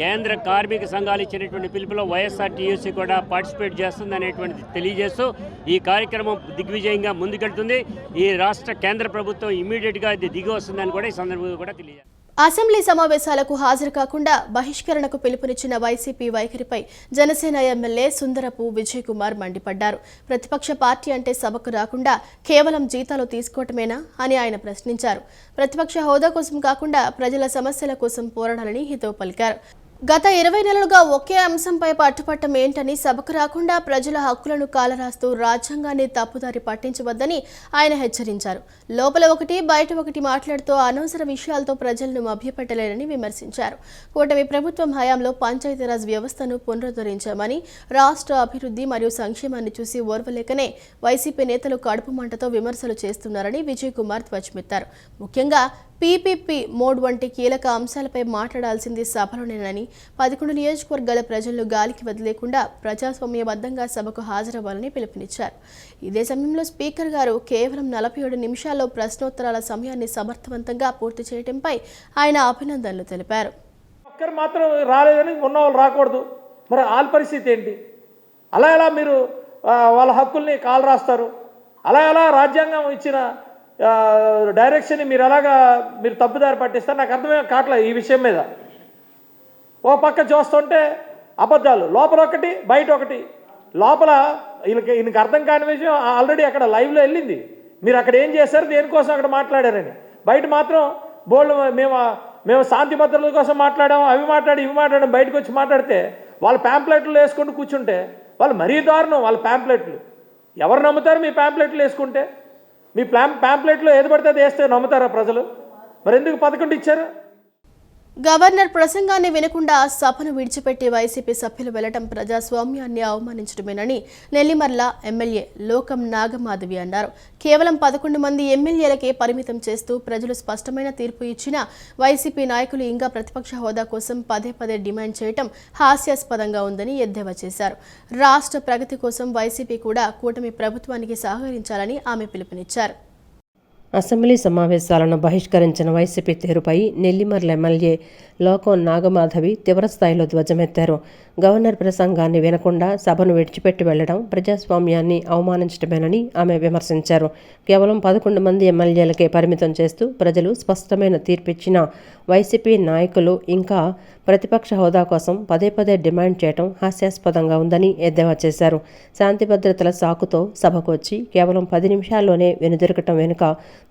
J: కేంద్ర కార్మిక సంఘాలు ఇచ్చినటువంటి పిలుపులో వైఎస్ఆర్టీయూసీ కూడా పార్టిసిపేట్ చేస్తుంది అనేటువంటిది తెలియజేస్తూ ఈ కార్యక్రమం దిగ్విజయంగా ముందుకెళ్తుంది. ఈ రాష్ట్ర కేంద్ర ప్రభుత్వం ఇమ్మీడియట్గా ఇది దిగి వస్తుందని కూడా ఈ సందర్భంగా కూడా తెలియజేస్తుంది.
A: అసెంబ్లీ సమావేశాలకు హాజరు కాకుండా బహిష్కరణకు పిలుపునిచ్చిన వైసీపీ వైఖరిపై జనసేన ఎమ్మెల్యే సుందరపు విజయ్ కుమార్ మండిపడ్డారు. ప్రతిపక్ష పార్టీ అంటే సభకు రాకుండా కేవలం జీతాలు తీసుకోవటమేనా అని ఆయన ప్రశ్నించారు. ప్రతిపక్ష హోదా కోసం కాకుండా ప్రజల సమస్యల కోసం పోరాడాలని హితవు పలికారు. గత 20 నెలలుగా ఒకే అంశంపై పట్టుపట్టం ఏంటని, సభకు రాకుండా ప్రజల హక్కులను కాలరాస్తూ రాజ్యాంగాన్ని తప్పుదారి పట్టించవద్దని ఆయన హెచ్చరించారు. లోపల ఒకటి బయట ఒకటి మాట్లాడుతూ అనవసర విషయాలతో ప్రజలను మభ్యపెట్టలేరని విమర్శించారు. కూటమి ప్రభుత్వం హయాంలో పంచాయతీరాజ్ వ్యవస్థను పునరుద్ధరించామని, రాష్ట్ర అభివృద్ధి మరియు సంక్షేమాన్ని చూసి ఓర్వలేకనే వైసీపీ నేతలు కడుపు మంటతో విమర్శలు చేస్తున్నారని విజయ్ కుమార్ ధ్వజమెత్తారు. ముఖ్యంగా పీపీపీ మోడ్ వంటి కీలక అంశాలపై మాట్లాడాల్సింది సభలోనేనని, 11 నియోజకవర్గాల ప్రజలను గాలికి వదిలేకుండా ప్రజాస్వామ్యబద్ధంగా సభకు హాజరవ్వాలని పిలుపునిచ్చారు. ఇదే సమయంలో స్పీకర్ గారు కేవలం 47 నిమిషాల్లో ప్రశ్నోత్తరాల సమయాన్ని సమర్థవంతంగా పూర్తి చేయడంపై ఆయన అభినందనలు తెలిపారు.
N: ఒక్కరు మాత్రం రాలేదని ఉన్నవాళ్ళు రాకూడదు, మరి వాళ్ళ పరిస్థితి ఏంటి? అలా ఎలా మీరు వాళ్ళ హక్కుల్ని కాలు రాస్తారు? అలా ఎలా రాజ్యాంగం ఇచ్చిన డైరెక్షన్ని మీరు తప్పుదారి పట్టిస్తారు? నాకు అర్థమే కావట్లేదు ఈ విషయం మీద. ఓ పక్క చూస్తుంటే అబద్ధాలు, లోపల ఒకటి బయట ఒకటి. లోపల ఈయనకి అర్థం కాని విషయం ఆల్రెడీ అక్కడ లైవ్లో వెళ్ళింది. మీరు అక్కడ ఏం చేశారు, దేనికోసం అక్కడ మాట్లాడారని. బయట మాత్రం బోల్డ్ మేము శాంతి భద్రతల కోసం మాట్లాడాము, అవి మాట్లాడి ఇవి మాట్లాడాము. బయటకు వచ్చి మాట్లాడితే వాళ్ళు ప్యాంప్లెట్లు వేసుకుంటూ కూర్చుంటే వాళ్ళు మరీ దారుణం. వాళ్ళ ప్యాంప్లెట్లు ఎవరు నమ్ముతారు? మీ ప్యాంప్లెట్లు వేసుకుంటే మీ ప్యాంప్లెట్లో ఏది పడితే అది వేస్తే నమ్ముతారా ప్రజలు? మరి ఎందుకు 11 ఇచ్చారు?
A: గవర్నర్ ప్రసంగాన్ని వినకుండా సభను విడిచిపెట్టి వైసీపీ సభ్యులు వెళ్లడం ప్రజాస్వామ్యాన్ని అవమానించడమేనని నెల్లిమర్ల ఎమ్మెల్యే లోకం నాగమాధవి అన్నారు. కేవలం 11 మంది ఎమ్మెల్యేలకే పరిమితం చేస్తూ ప్రజలు స్పష్టమైన తీర్పు ఇచ్చిన వైసీపీ నాయకులు ఇంకా ప్రతిపక్ష హోదా కోసం పదే డిమాండ్ చేయడం హాస్యాస్పదంగా ఉందని ఎద్దేవా చేశారు. రాష్ట్ర ప్రగతి కోసం వైసీపీ కూడా కూటమి ప్రభుత్వానికి సహకరించాలని ఆమె పిలుపునిచ్చారు.
B: అసెంబ్లీ సమావేశాలను బహిష్కరించిన వైసీపీ తీరుపై నెల్లిమర్ల ఎమ్మెల్యే లోకం నాగమాధవి తీవ్రస్థాయిలో ధ్వజమెత్తారు. గవర్నర్ ప్రసంగాన్ని వినకుండా సభను విడిచిపెట్టి వెళ్లడం ప్రజాస్వామ్యాన్ని అవమానించడమేనని ఆమె విమర్శించారు. కేవలం 11 మంది ఎమ్మెల్యేలకే పరిమితం చేస్తూ ప్రజలు స్పష్టమైన తీర్పిచ్చిన వైసీపీ నాయకులు ఇంకా ప్రతిపక్ష హోదా కోసం పదే డిమాండ్ చేయడం హాస్యాస్పదంగా ఉందని ఎద్దేవా చేశారు. శాంతి భద్రతల సాకుతో సభకు వచ్చి కేవలం 10 నిమిషాల్లోనే వెనుదిరగటం వెనుక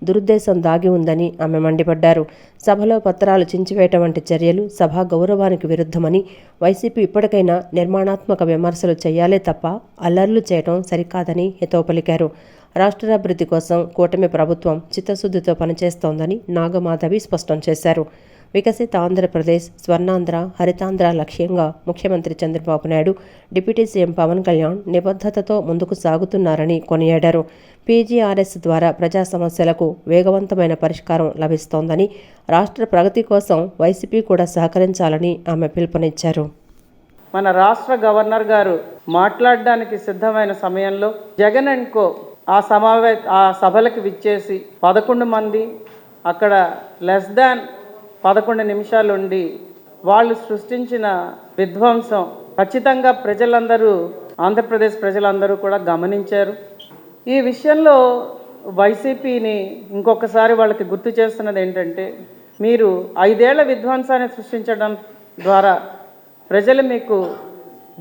B: దురుద్దేశం దాగి ఉందని ఆమె మండిపడ్డారు. సభలో పత్రాలు చించివేయటం వంటి చర్యలు సభా గౌరవానికి విరుద్ధమని, వైసీపీ ఇప్పటికైనా నిర్మాణాత్మక విమర్శలు చేయాలే తప్ప అల్లర్లు చేయడం సరికాదని హితవు పలికారు. రాష్ట్రాభివృద్ధి కోసం కూటమి ప్రభుత్వం చిత్తశుద్ధితో పనిచేస్తోందని నాగమాధవి స్పష్టం చేశారు. వికసిత ఆంధ్రప్రదేశ్, స్వర్ణాంధ్ర, హరితాంధ్ర లక్ష్యంగా ముఖ్యమంత్రి చంద్రబాబు నాయుడు, డిప్యూటీ సీఎం పవన్ కళ్యాణ్ నిబద్ధతతో ముందుకు సాగుతున్నారని కొనియాడారు. పీజీఆర్ఎస్ ద్వారా ప్రజా సమస్యలకు వేగవంతమైన పరిష్కారం లభిస్తోందని, రాష్ట్ర ప్రగతి కోసం వైసీపీ కూడా సహకరించాలని ఆమె పిలుపునిచ్చారు.
N: మన రాష్ట్ర గవర్నర్ గారు మాట్లాడడానికి సిద్ధమైన సమయంలో జగన్ అండ్ కో ఆ సభలకు విచ్చేసి 11 మంది అక్కడ లెస్ దాన్ 11 నిమిషాలు ఉండి వాళ్ళు సృష్టించిన విధ్వంసం ఖచ్చితంగా ప్రజలందరూ, ఆంధ్రప్రదేశ్ ప్రజలందరూ కూడా గమనించారు. ఈ విషయంలో వైసీపీని ఇంకొకసారి వాళ్ళకి గుర్తు చేస్తున్నది ఏంటంటే, మీరు 5 ఏళ్ల విధ్వంసాన్ని సృష్టించడం ద్వారా ప్రజలు మీకు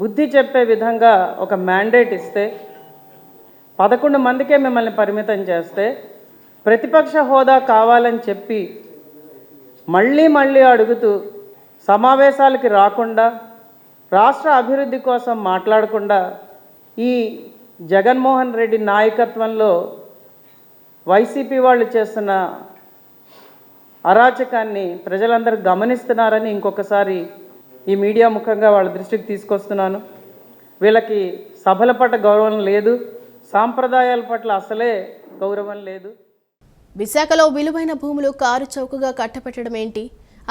N: బుద్ధి చెప్పే విధంగా ఒక మ్యాండేట్ ఇస్తే 11 మందికే మిమ్మల్ని పరిమితం చేస్తే, ప్రతిపక్ష హోదా కావాలని చెప్పి మళ్ళీ అడుగుతూ సమావేశాలకి రాకుండా, రాష్ట్ర అభివృద్ధి కోసం మాట్లాడకుండా, ఈ జగన్మోహన్ రెడ్డి నాయకత్వంలో వైసీపీ వాళ్ళు చేస్తున్న అరాచకాన్ని ప్రజలందరూ గమనిస్తున్నారని ఇంకొకసారి ఈ మీడియా ముఖంగా వాళ్ళ దృష్టికి తీసుకొస్తున్నాను. వీళ్ళకి సభల పట్ల గౌరవం లేదు, సాంప్రదాయాల పట్ల అసలే గౌరవం లేదు.
A: విశాఖలో విలువైన భూములు కారు చౌకగా కట్టపెట్టడం ఏంటి?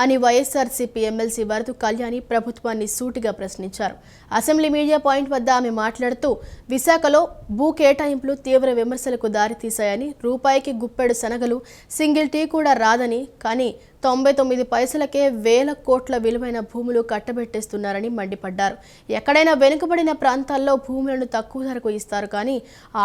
A: అని వైఎస్ఆర్సీపీ ఎమ్మెల్సీ వరదు కళ్యాణి ప్రభుత్వాన్ని సూటిగా ప్రశ్నించారు. అసెంబ్లీ మీడియా పాయింట్ వద్ద ఆమె మాట్లాడుతూ విశాఖలో భూ కేటాయింపులు తీవ్ర విమర్శలకు దారితీశాయని, రూపాయికి గుప్పెడు శనగలు, సింగిల్ టీ కూడా రాదని, కానీ 99 పైసలకే వేల కోట్ల విలువైన భూములు కట్టబెట్టేస్తున్నారని మండిపడ్డారు. ఎక్కడైనా వెనుకబడిన ప్రాంతాల్లో భూములను తక్కువ ధరకు ఇస్తారు, కానీ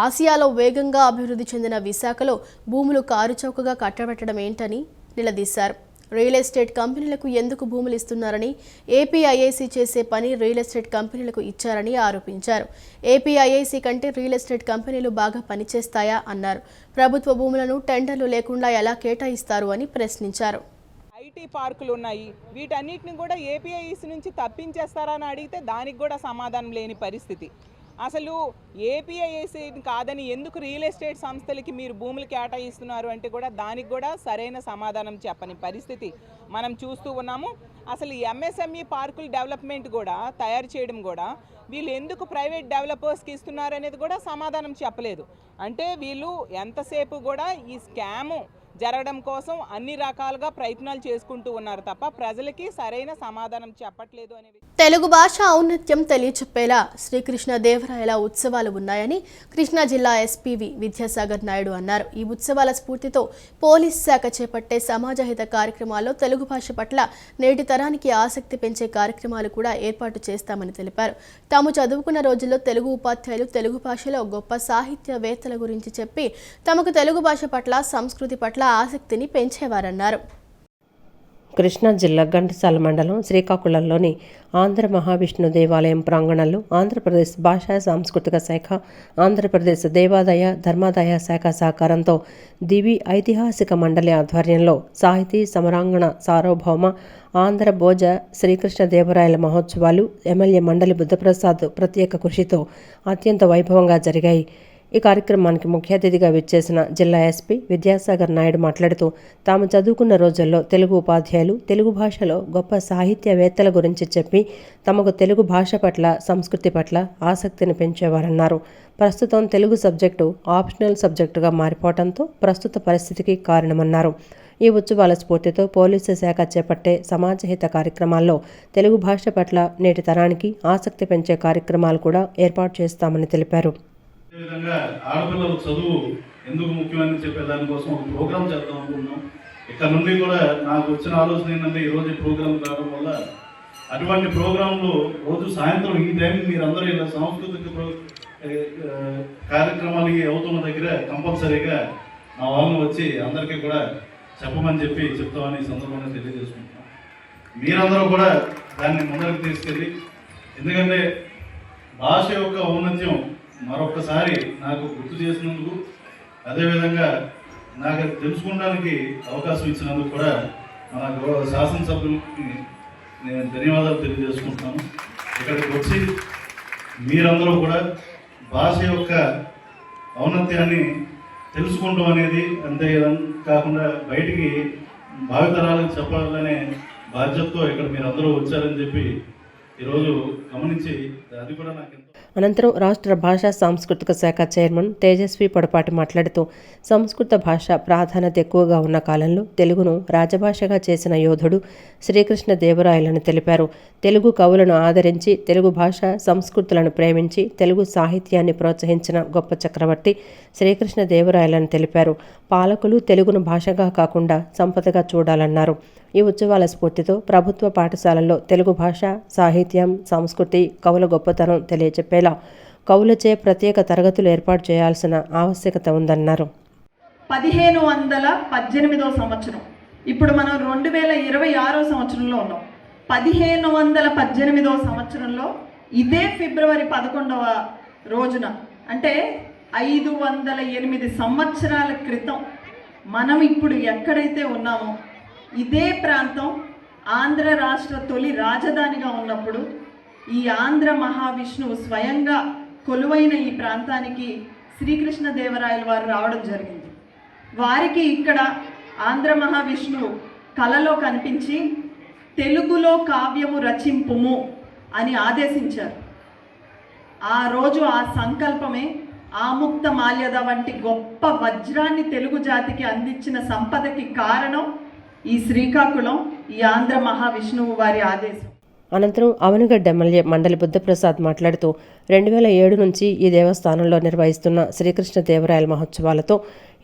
A: ఆసియాలో వేగంగా అభివృద్ధి చెందిన విశాఖలో భూములు కారుచౌకగా కట్టబెట్టడం ఏంటని నిలదీశారు. రియల్ ఎస్టేట్ కంపెనీలకు ఎందుకు భూములు ఇస్తున్నారని, ఏపీఐఐసీ చేసే పని రియల్ ఎస్టేట్ కంపెనీలకు ఇచ్చారని ఆరోపించారు. ఏపీఐఐసీ కంటే రియల్ ఎస్టేట్ కంపెనీలు బాగా పనిచేస్తాయా అన్నారు. ప్రభుత్వ భూములను టెండర్లు లేకుండా ఎలా కేటాయిస్తారు అని ప్రశ్నించారు.
O: ఐటీ పార్కులు ఉన్నాయి, వీటన్నిటిని కూడా ఏపీఐసి నుంచి తప్పించేస్తారని అడిగితే దానికి కూడా సమాధానం లేని పరిస్థితి. అసలు ఏపీఐసి కాదని ఎందుకు రియల్ ఎస్టేట్ సంస్థలకి మీరు భూములు కేటాయిస్తున్నారు అంటే కూడా దానికి కూడా సరైన సమాధానం చెప్పని పరిస్థితి మనం చూస్తూ ఉన్నాము. అసలు ఎంఎస్ఎంఈ పార్కుల డెవలప్మెంట్ కూడా తయారు చేయడం కూడా వీళ్ళు ఎందుకు ప్రైవేట్ డెవలపర్స్కి ఇస్తున్నారు అనేది కూడా సమాధానం చెప్పలేదు. అంటే వీళ్ళు ఎంతసేపు కూడా ఈ స్కాము జరగడం కోసం అన్ని రకాలుగా ప్రయత్నాలు చేసుకుంటూ ఉన్నారు తప్ప ప్రజలకి సరైన సమాధానం చెప్పట్లేదు అనేది.
A: తెలుగు భాష ఔన్నత్యం తెలియచెప్పేలా శ్రీకృష్ణదేవరాయల ఉత్సవాలు ఉన్నాయని కృష్ణా జిల్లా ఎస్పీవి విద్యాసాగర్ నాయుడు అన్నారు. ఈ ఉత్సవాల స్ఫూర్తితో పోలీస్ శాఖ చేపట్టే సమాజహిత కార్యక్రమాల్లో తెలుగు భాష పట్ల నేటి తరానికి ఆసక్తి పెంచే కార్యక్రమాలు కూడా ఏర్పాటు చేస్తామని తెలిపారు. తాము చదువుకున్న రోజుల్లో తెలుగు ఉపాధ్యాయులు తెలుగు భాషలో గొప్ప సాహిత్యవేత్తల గురించి చెప్పి తమకు తెలుగు భాష పట్ల, సంస్కృతి పట్ల ఆసక్తిని పెంచేవారన్నారు.
B: కృష్ణా జిల్లా ఘంటసాల మండలం శ్రీకాకుళంలోని ఆంధ్ర మహావిష్ణు దేవాలయం ప్రాంగణంలో ఆంధ్రప్రదేశ్ భాషా సాంస్కృతిక శాఖ, ఆంధ్రప్రదేశ్ దేవాదాయ ధర్మాదాయ శాఖ సహకారంతో దివి ఐతిహాసిక మండలి ఆధ్వర్యంలో సాహితీ సమరాంగణ సార్వభౌమ ఆంధ్ర భోజ శ్రీకృష్ణదేవరాయల మహోత్సవాలు ఎమ్మెల్యే మండలి బుద్ధప్రసాద్ ప్రత్యేక కృషితో అత్యంత వైభవంగా జరిగాయి. ఈ కార్యక్రమానికి ముఖ్య అతిథిగా విచ్చేసిన జిల్లా ఎస్పీ విద్యాసాగర్ నాయుడు మాట్లాడుతూ తాము చదువుకున్న రోజుల్లో తెలుగు ఉపాధ్యాయులు తెలుగు భాషలో గొప్ప సాహిత్యవేత్తల గురించి చెప్పి తమకు తెలుగు భాష పట్ల, సంస్కృతి పట్ల ఆసక్తిని పెంచేవారన్నారు. ప్రస్తుతం తెలుగు సబ్జెక్టు ఆప్షనల్ సబ్జెక్టుగా మారిపోవడంతో ప్రస్తుత పరిస్థితికి కారణమన్నారు. ఈ ఉత్సవాల స్ఫూర్తితో పోలీసు శాఖ చేపట్టే సమాజహిత కార్యక్రమాల్లో తెలుగు భాష పట్ల నేటి తరానికి ఆసక్తి పెంచే కార్యక్రమాలు కూడా ఏర్పాటు చేస్తామని తెలిపారు.
P: అదేవిధంగా ఆడపిల్లల చదువు ఎందుకు ముఖ్యమని చెప్పే దానికోసం ఒక ప్రోగ్రామ్ చేద్దాం అనుకుంటున్నాం. ఇక్కడ నుండి కూడా నాకు వచ్చిన ఆలోచన ఏంటంటే ఈరోజు ఈ ప్రోగ్రాం రావడం వల్ల అటువంటి ప్రోగ్రాంలు రోజు సాయంత్రం ఈ టైం మీరందరూ ఇలా సాంస్కృతిక కార్యక్రమాలు అవుతున్న దగ్గర కంపల్సరీగా మా వాళ్ళని వచ్చి అందరికీ కూడా చెప్పమని చెప్పి చెప్తామని ఈ సందర్భంగా తెలియజేసుకుంటున్నాం. మీరందరూ కూడా దాన్ని ముందరికి తీసుకెళ్ళి, ఎందుకంటే భాష యొక్క ఔన్నత్యం మరొకసారి నాకు గుర్తు చేసినందుకు, అదేవిధంగా నాకు తెలుసుకోవడానికి అవకాశం ఇచ్చినందుకు కూడా మన శాసనసభ్యులకి నేను ధన్యవాదాలు తెలియజేసుకుంటున్నాను. ఇక్కడికి వచ్చి మీరందరూ కూడా భాష యొక్క ఔన్నత్యాన్ని తెలుసుకుంటాం అనేది అంతే కాకుండా బయటికి భావితరాలకు చెప్పాలనే బాధ్యతతో ఇక్కడ మీరందరూ వచ్చారని చెప్పి ఈరోజు గమనించి అది కూడా నాకు
B: అనంతరం రాష్ట్ర భాషా సాంస్కృతిక శాఖ చైర్మన్ తేజస్వి పొడపాటి మాట్లాడుతూ సంస్కృత భాష ప్రాధాన్యత ఎక్కువగా ఉన్న కాలంలో తెలుగును రాజభాషగా చేసిన యోధుడు శ్రీకృష్ణదేవరాయలని తెలిపారు. తెలుగు కవులను ఆదరించి తెలుగు భాష సంస్కృతులను ప్రేమించి తెలుగు సాహిత్యాన్ని ప్రోత్సహించిన గొప్ప చక్రవర్తి శ్రీకృష్ణదేవరాయలని తెలిపారు. పాలకులు తెలుగును భాషగా కాకుండా సంపదగా చూడాలన్నారు. ఈ ఉత్సవాల స్ఫూర్తితో ప్రభుత్వ పాఠశాలల్లో తెలుగు భాష, సాహిత్యం, సంస్కృతి, కవుల గొప్పతనం తెలియచెప్పేలా కవులచే ప్రత్యేక తరగతులు ఏర్పాటు చేయాల్సిన ఆవశ్యకత ఉందన్నారు.
Q: 1518వ సంవత్సరం, ఇప్పుడు మనం 2026వ సంవత్సరంలో ఉన్నాం. 1518వ సంవత్సరంలో ఇదే ఫిబ్రవరి 11వ రోజున, అంటే 508 సంవత్సరాల క్రితం మనం ఇప్పుడు ఎక్కడైతే ఉన్నామో ఇదే ప్రాంతం ఆంధ్ర రాష్ట్ర తొలి రాజధానిగా ఉన్నప్పుడు ఈ ఆంధ్ర మహావిష్ణువు స్వయంగా కొలువైన ఈ ప్రాంతానికి శ్రీకృష్ణదేవరాయల వారు రావడం జరిగింది. వారికి ఇక్కడ ఆంధ్ర మహావిష్ణువు కలలో కనిపించి తెలుగులో కావ్యము రచింపుము అని ఆదేశించారు. ఆ రోజు ఆ సంకల్పమే ఆముక్త మాల్యద వంటి గొప్ప వజ్రాన్ని తెలుగు జాతికి అందించిన సంపదకి కారణం ఈ శ్రీకాకుళం. ఈ ఆంధ్ర మహావిష్ణువు వారి ఆదేశం.
B: అనంతరం అవనిగడ్డ ఎమ్మెల్యే మండలి బుద్ధప్రసాద్ మాట్లాడుతూ 2007 నుంచి ఈ దేవస్థానంలో నిర్వహిస్తున్న శ్రీకృష్ణదేవరాయల మహోత్సవాలతో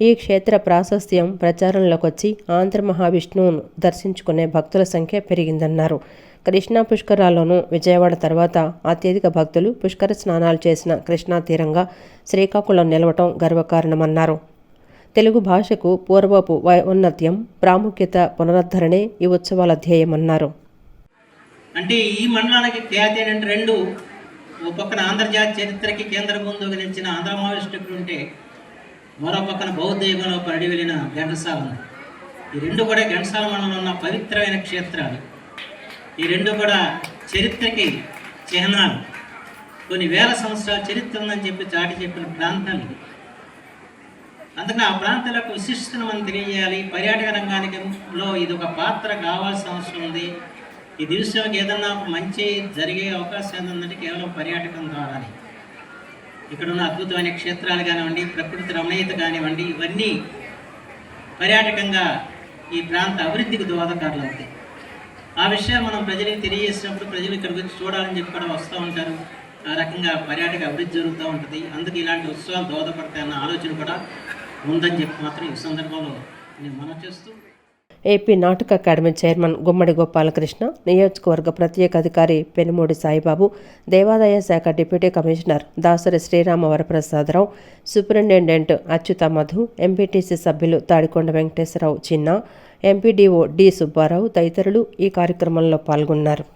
B: ఈ క్షేత్ర ప్రాశస్త్యం ప్రచారంలోకి వచ్చి ఆంధ్ర మహావిష్ణువును దర్శించుకునే భక్తుల సంఖ్య పెరిగిందన్నారు. కృష్ణా పుష్కరాల్లోనూ విజయవాడ తర్వాత అత్యధిక భక్తులు పుష్కర స్నానాలు చేసిన కృష్ణా తీరంగా శ్రీకాకుళం నిలవటం గర్వకారణమన్నారు. తెలుగు భాషకు పూర్వపు ఔన్నత్యం, ప్రాముఖ్యత పునరుద్ధరణే ఈ ఉత్సవాల ధ్యేయమన్నారు.
R: అంటే ఈ మండలానికి ఖ్యాతి ఏంటంటే రెండు, ఓ పక్కన ఆంధ్రజాతి చరిత్రకి కేంద్ర బిందువుగా నిలిచిన ఆంధ్ర మహావిష్ణువుడు ఉంటే మరో పక్కన బౌద్ధ యుగంలో పరిడి వెళ్ళిన ఘంటసాల ఉంది. ఈ రెండు కూడా ఘంటసాల మండలంలో ఉన్న పవిత్రమైన క్షేత్రాలు. ఈ రెండు కూడా చరిత్రకి చిహ్నాలు. కొన్ని వేల సంవత్సరాల చరిత్ర ఉందని చెప్పి చాటి చెప్పిన ప్రాంతాలు. అందుకని ఆ ప్రాంతాలకు విశిష్టతను మనం తెలియజేయాలి. పర్యాటక రంగానికిలో ఇది ఒక పాత్ర కావాల్సిన అవసరం ఉంది. ఈ దేశంకి ఏదన్నా మంచి జరిగే అవకాశం ఏంటంటే కేవలం పర్యాటకం కావాలి. ఇక్కడ ఉన్న అద్భుతమైన క్షేత్రాలు కానివ్వండి, ప్రకృతి రమణీయత కానివ్వండి, ఇవన్నీ పర్యాటకంగా ఈ ప్రాంత అభివృద్ధికి దోహదకారులు అవుతాయి. ఆ విషయాలు మనం ప్రజలకు తెలియజేసినప్పుడు ప్రజలు ఇక్కడికి వచ్చి చూడాలని చెప్పి కూడా వస్తూ ఉంటారు. ఆ రకంగా పర్యాటక అభివృద్ధి జరుగుతూ ఉంటుంది. అందుకు ఇలాంటి ఉత్సవాలు దోహదపడతాయన్న ఆలోచన కూడా ఉందని చెప్పి మాత్రం ఈ సందర్భంలో నేను మనం చేస్తూ,
B: ఏపీ నాటక అకాడమీ చైర్మన్ గుమ్మడి గోపాలకృష్ణ, నియోజకవర్గ ప్రత్యేక అధికారి పెనుమూడి సాయిబాబు, దేవాదాయ శాఖ deputy commissioner Dasari Srirama Varaprasadarao, superintendent Achyuta Madhu, MPTC సభ్యులు తాడికొండ వెంకటేశ్వరరావు చిన్న, ఎంపీడీఓ డి సుబ్బారావు తదితరులు ఈ కార్యక్రమంలో పాల్గొన్నారు.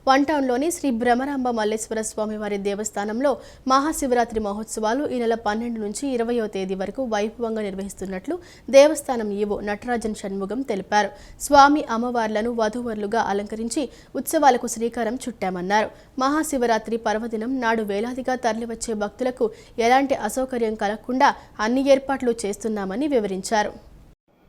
A: వన్ టౌన్లోని శ్రీ భ్రమరాంబ మల్లేశ్వర స్వామివారి దేవస్థానంలో మహాశివరాత్రి మహోత్సవాలు ఈ నెల 12 నుంచి 20వ తేదీ వరకు వైభవంగా నిర్వహిస్తున్నట్లు దేవస్థానం ఈవో నటరాజన్ షణ్ముగం తెలిపారు. స్వామి అమ్మవార్లను వధూవరులుగా అలంకరించి ఉత్సవాలకు శ్రీకారం చుట్టామన్నారు. మహాశివరాత్రి పర్వదినం నాడు వేలాదిగా తరలివచ్చే భక్తులకు ఎలాంటి అసౌకర్యం కలగకుండా అన్ని ఏర్పాట్లు చేస్తున్నామని వివరించారు.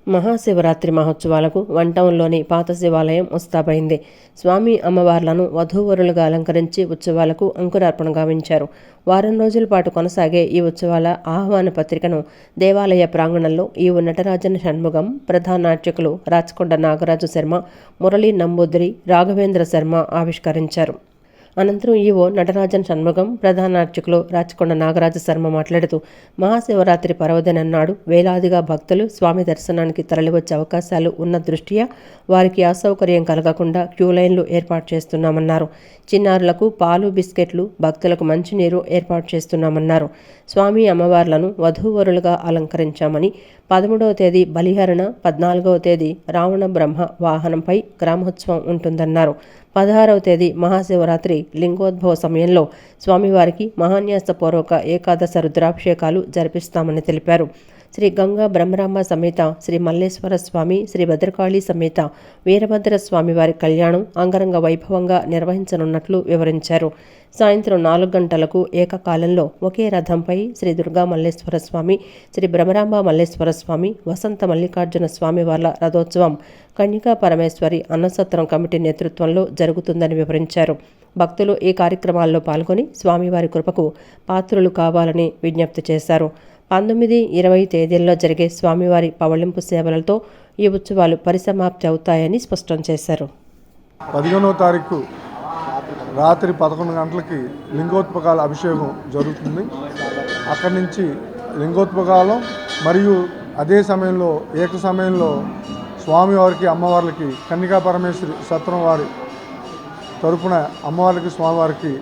B: మహాశివరాత్రి మహోత్సవాలకు వన్ టౌన్లోని పాత శివాలయం ముస్తాబైంది. స్వామి అమ్మవార్లను వధూవరులుగా అలంకరించి ఉత్సవాలకు అంకురార్పణ గావించారు. వారం రోజుల పాటు కొనసాగే ఈ ఉత్సవాల ఆహ్వాన పత్రికను దేవాలయ ప్రాంగణంలో ఈవో నటరాజన్ షణ్ముగం, ప్రధాన అర్చకులు రాచకొండ నాగరాజు శర్మ, మురళీ నంబూద్రి, రాఘవేంద్ర శర్మ ఆవిష్కరించారు. అనంతరం ఈవో నటరాజన్ షణ్ముగం, ప్రధాన అర్చకులు రాచకొండ నాగరాజు శర్మ మాట్లాడుతూ మహాశివరాత్రి పర్వదినం నాడు వేలాదిగా భక్తులు స్వామి దర్శనానికి తరలివచ్చే అవకాశాలు ఉన్న దృష్ట్యా వారికి అసౌకర్యం కలగకుండా క్యూ లైన్లు ఏర్పాటు చేస్తున్నామన్నారు. చిన్నారులకు పాలు, బిస్కెట్లు, భక్తులకు మంచినీరు ఏర్పాటు చేస్తున్నామన్నారు. స్వామి అమ్మవార్లను వధూవరులుగా అలంకరించామని, 13వ తేదీ బలిహరణ, 14వ తేదీ రావణ బ్రహ్మ వాహనంపై గ్రామోత్సవం ఉంటుందన్నారు. 16వ తేదీ మహాశివరాత్రి లింగోద్భవ సమయంలో స్వామివారికి మహాన్యాసపూర్వక ఏకాదశ రుద్రాభిషేకాలు జరిపిస్తామని తెలిపారు. శ్రీ గంగా బ్రహ్మరాంబ సమేత శ్రీ మల్లేశ్వర స్వామి, శ్రీ భద్రకాళి సమేత వీరభద్ర స్వామి వారి కళ్యాణం అంగరంగ వైభవంగా నిర్వహించనున్నట్లు వివరించారు. సాయంత్రం 4 గంటలకు ఏకకాలంలో ఒకే రథంపై శ్రీ దుర్గా మల్లేశ్వర స్వామి, శ్రీ బ్రహ్మరాంబ మల్లేశ్వర స్వామి, వసంత మల్లికార్జున స్వామి వార్ల రథోత్సవం కన్యకా పరమేశ్వరి అన్నసత్రం కమిటీ నేతృత్వంలో జరుగుతుందని వివరించారు. భక్తులు ఈ కార్యక్రమాల్లో పాల్గొని స్వామివారి కృపకు పాత్రులు కావాలని విజ్ఞప్తి చేశారు. 19, 20 తేదీల్లో జరిగే స్వామివారి పవళింపు సేవలతో ఈ ఉత్సవాలు పరిసమాప్తి అవుతాయని స్పష్టం చేశారు.
L: 15వ తారీఖు రాత్రి 11 గంటలకి లింగోత్పకాల అభిషేకం జరుగుతుంది. అక్కడి నుంచి లింగోత్పకాలం మరియు అదే సమయంలో ఏక సమయంలో స్వామివారికి, అమ్మవార్లకి కన్యకా పరమేశ్వరి సత్రం వారి తరపున అమ్మవారికి, స్వామివారికి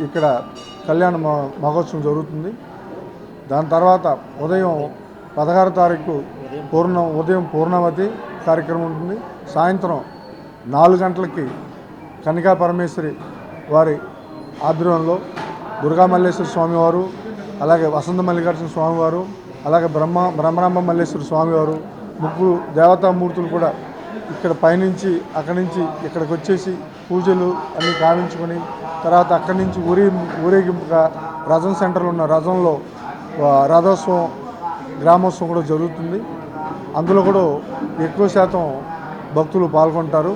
L: ఇక్కడ కళ్యాణ మహోత్సవం జరుగుతుంది. దాని తర్వాత ఉదయం 16వ తారీఖు ఉదయం పూర్ణావతి కార్యక్రమం ఉంటుంది. సాయంత్రం 4 గంటలకి కన్యకా పరమేశ్వరి వారి ఆధ్వర్యంలో దుర్గా మల్లేశ్వర స్వామివారు, అలాగే వసంత మల్లికార్జున స్వామివారు, అలాగే బ్రహ్మరాంబ మల్లేశ్వర స్వామివారు, ముగ్గురు దేవతామూర్తులు కూడా ఇక్కడ పైనుంచి అక్కడి నుంచి ఇక్కడికి వచ్చేసి పూజలు అన్నీ కావించుకొని తర్వాత అక్కడి నుంచి ఊరేగింపుగా రథం సెంటర్లో ఉన్న రథంలో రథోత్సవం, గ్రామోత్సవం కూడా జరుగుతుంది. అందులో కూడా ఎక్కువ శాతం భక్తులు పాల్గొంటారు.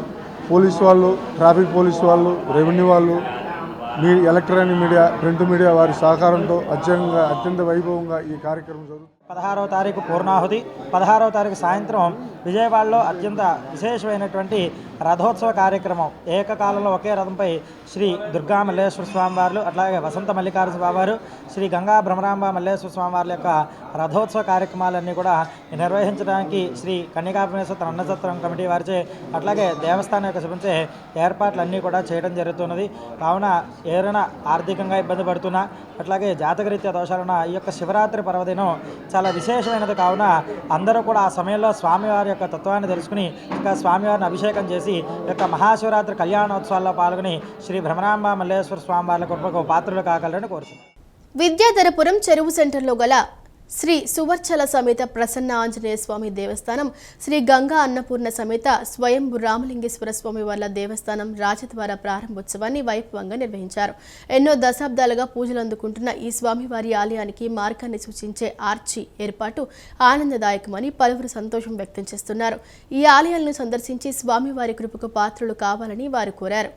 L: పోలీసు వాళ్ళు, ట్రాఫిక్ పోలీసు వాళ్ళు, రెవెన్యూ వాళ్ళు, ఎలక్ట్రానిక్ మీడియా, ప్రింట్ మీడియా వారి సహకారంతో అత్యంత వైభవంగా ఈ కార్యక్రమం జరుగుతుంది.
S: 16వ తారీఖు పూర్ణాహుతి, 16వ తారీఖు సాయంత్రం విజయవాడలో అత్యంత విశేషమైనటువంటి రథోత్సవ కార్యక్రమం. ఏకకాలంలో ఒకే రథంపై శ్రీ దుర్గా మల్లేశ్వర స్వామివార్లు, అట్లాగే వసంత మల్లికార్జున స్వామివారు, శ్రీ గంగా భ్రమరాంబ మల్లేశ్వర స్వామివార్ల యొక్క రథోత్సవ కార్యక్రమాలన్నీ కూడా నిర్వహించడానికి శ్రీ కన్యకాపరమేశ్వర అన్నసత్రం కమిటీ వారిచే, అట్లాగే దేవస్థానం యొక్క సిబ్బంది ఏర్పాట్లన్నీ కూడా చేయడం జరుగుతున్నది. కావున ఎవరైనా ఆర్థికంగా ఇబ్బంది పడుతున్నా, అట్లాగే జాతకరీత్యా దోషాలున్న ఈ యొక్క శివరాత్రి పర్వదినం చాలా విశేషమైనది. కావున అందరూ కూడా ఆ సమయంలో స్వామివారి యొక్క తత్వాన్ని తెలుసుకుని ఇక స్వామివారిని అభిషేకం చేసి ఈ యొక్క మహాశివరాత్రి కళ్యాణోత్సవాల్లో పాల్గొని శ్రీ భ్రమరాంబ మల్లేశ్వర స్వామివార్ల కృపకు పాత్రలు కాగలరని కోరుతున్నాను.
A: విద్యాధరపురం చెరువు సెంటర్లో గల శ్రీ సువర్చల సమేత ప్రసన్న ఆంజనేయ స్వామి దేవస్థానం, శ్రీ గంగా అన్నపూర్ణ సమేత స్వయంభు రామలింగేశ్వర స్వామి వార్ల దేవస్థానం రాజద్వార ప్రారంభోత్సవాన్ని వైభవంగా నిర్వహించారు. ఎన్నో దశాబ్దాలుగా పూజలు అందుకుంటున్న ఈ స్వామివారి ఆలయానికి మార్గాన్ని సూచించే ఆర్చి ఏర్పాటు ఆనందదాయకమని పలువురు సంతోషం వ్యక్తం చేస్తున్నారు. ఈ ఆలయాలను సందర్శించి స్వామివారి కృపకు పాత్రులు కావాలని వారు కోరారు.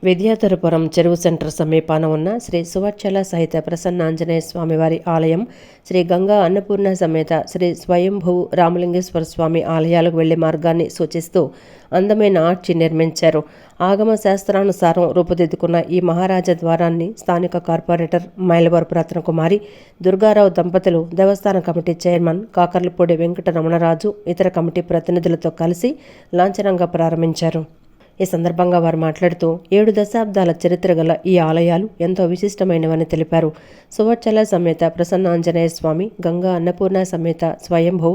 B: విద్యాధరపురం చెరువు సెంటర్ సమీపాన ఉన్న శ్రీ సువర్చల సహిత ప్రసన్న ఆంజనేయ స్వామివారి ఆలయం, శ్రీ గంగా అన్నపూర్ణ సమేత శ్రీ స్వయంభూ రామలింగేశ్వర స్వామి ఆలయాలకు వెళ్లే మార్గాన్ని సూచిస్తూ అందమైన ఆర్చి నిర్మించారు. ఆగమ శాస్త్రానుసారం రూపుదిద్దుకున్న ఈ మహారాజ ద్వారాన్ని స్థానిక కార్పొరేటర్ మైలవరపు రత్నకుమారి, దుర్గారావు దంపతులు, దేవస్థాన కమిటీ చైర్మన్ కాకర్లపూడి వెంకట రమణరాజు ఇతర కమిటీ ప్రతినిధులతో కలిసి లాంఛనంగా ప్రారంభించారు. ఈ సందర్భంగా వారు మాట్లాడుతూ 7 దశాబ్దాల చరిత్ర గల ఈ ఆలయాలు ఎంతో విశిష్టమైనవని తెలిపారు. సువర్చల సమేత ప్రసన్న ఆంజనేయ స్వామి, గంగా అన్నపూర్ణ సమేత స్వయంభూ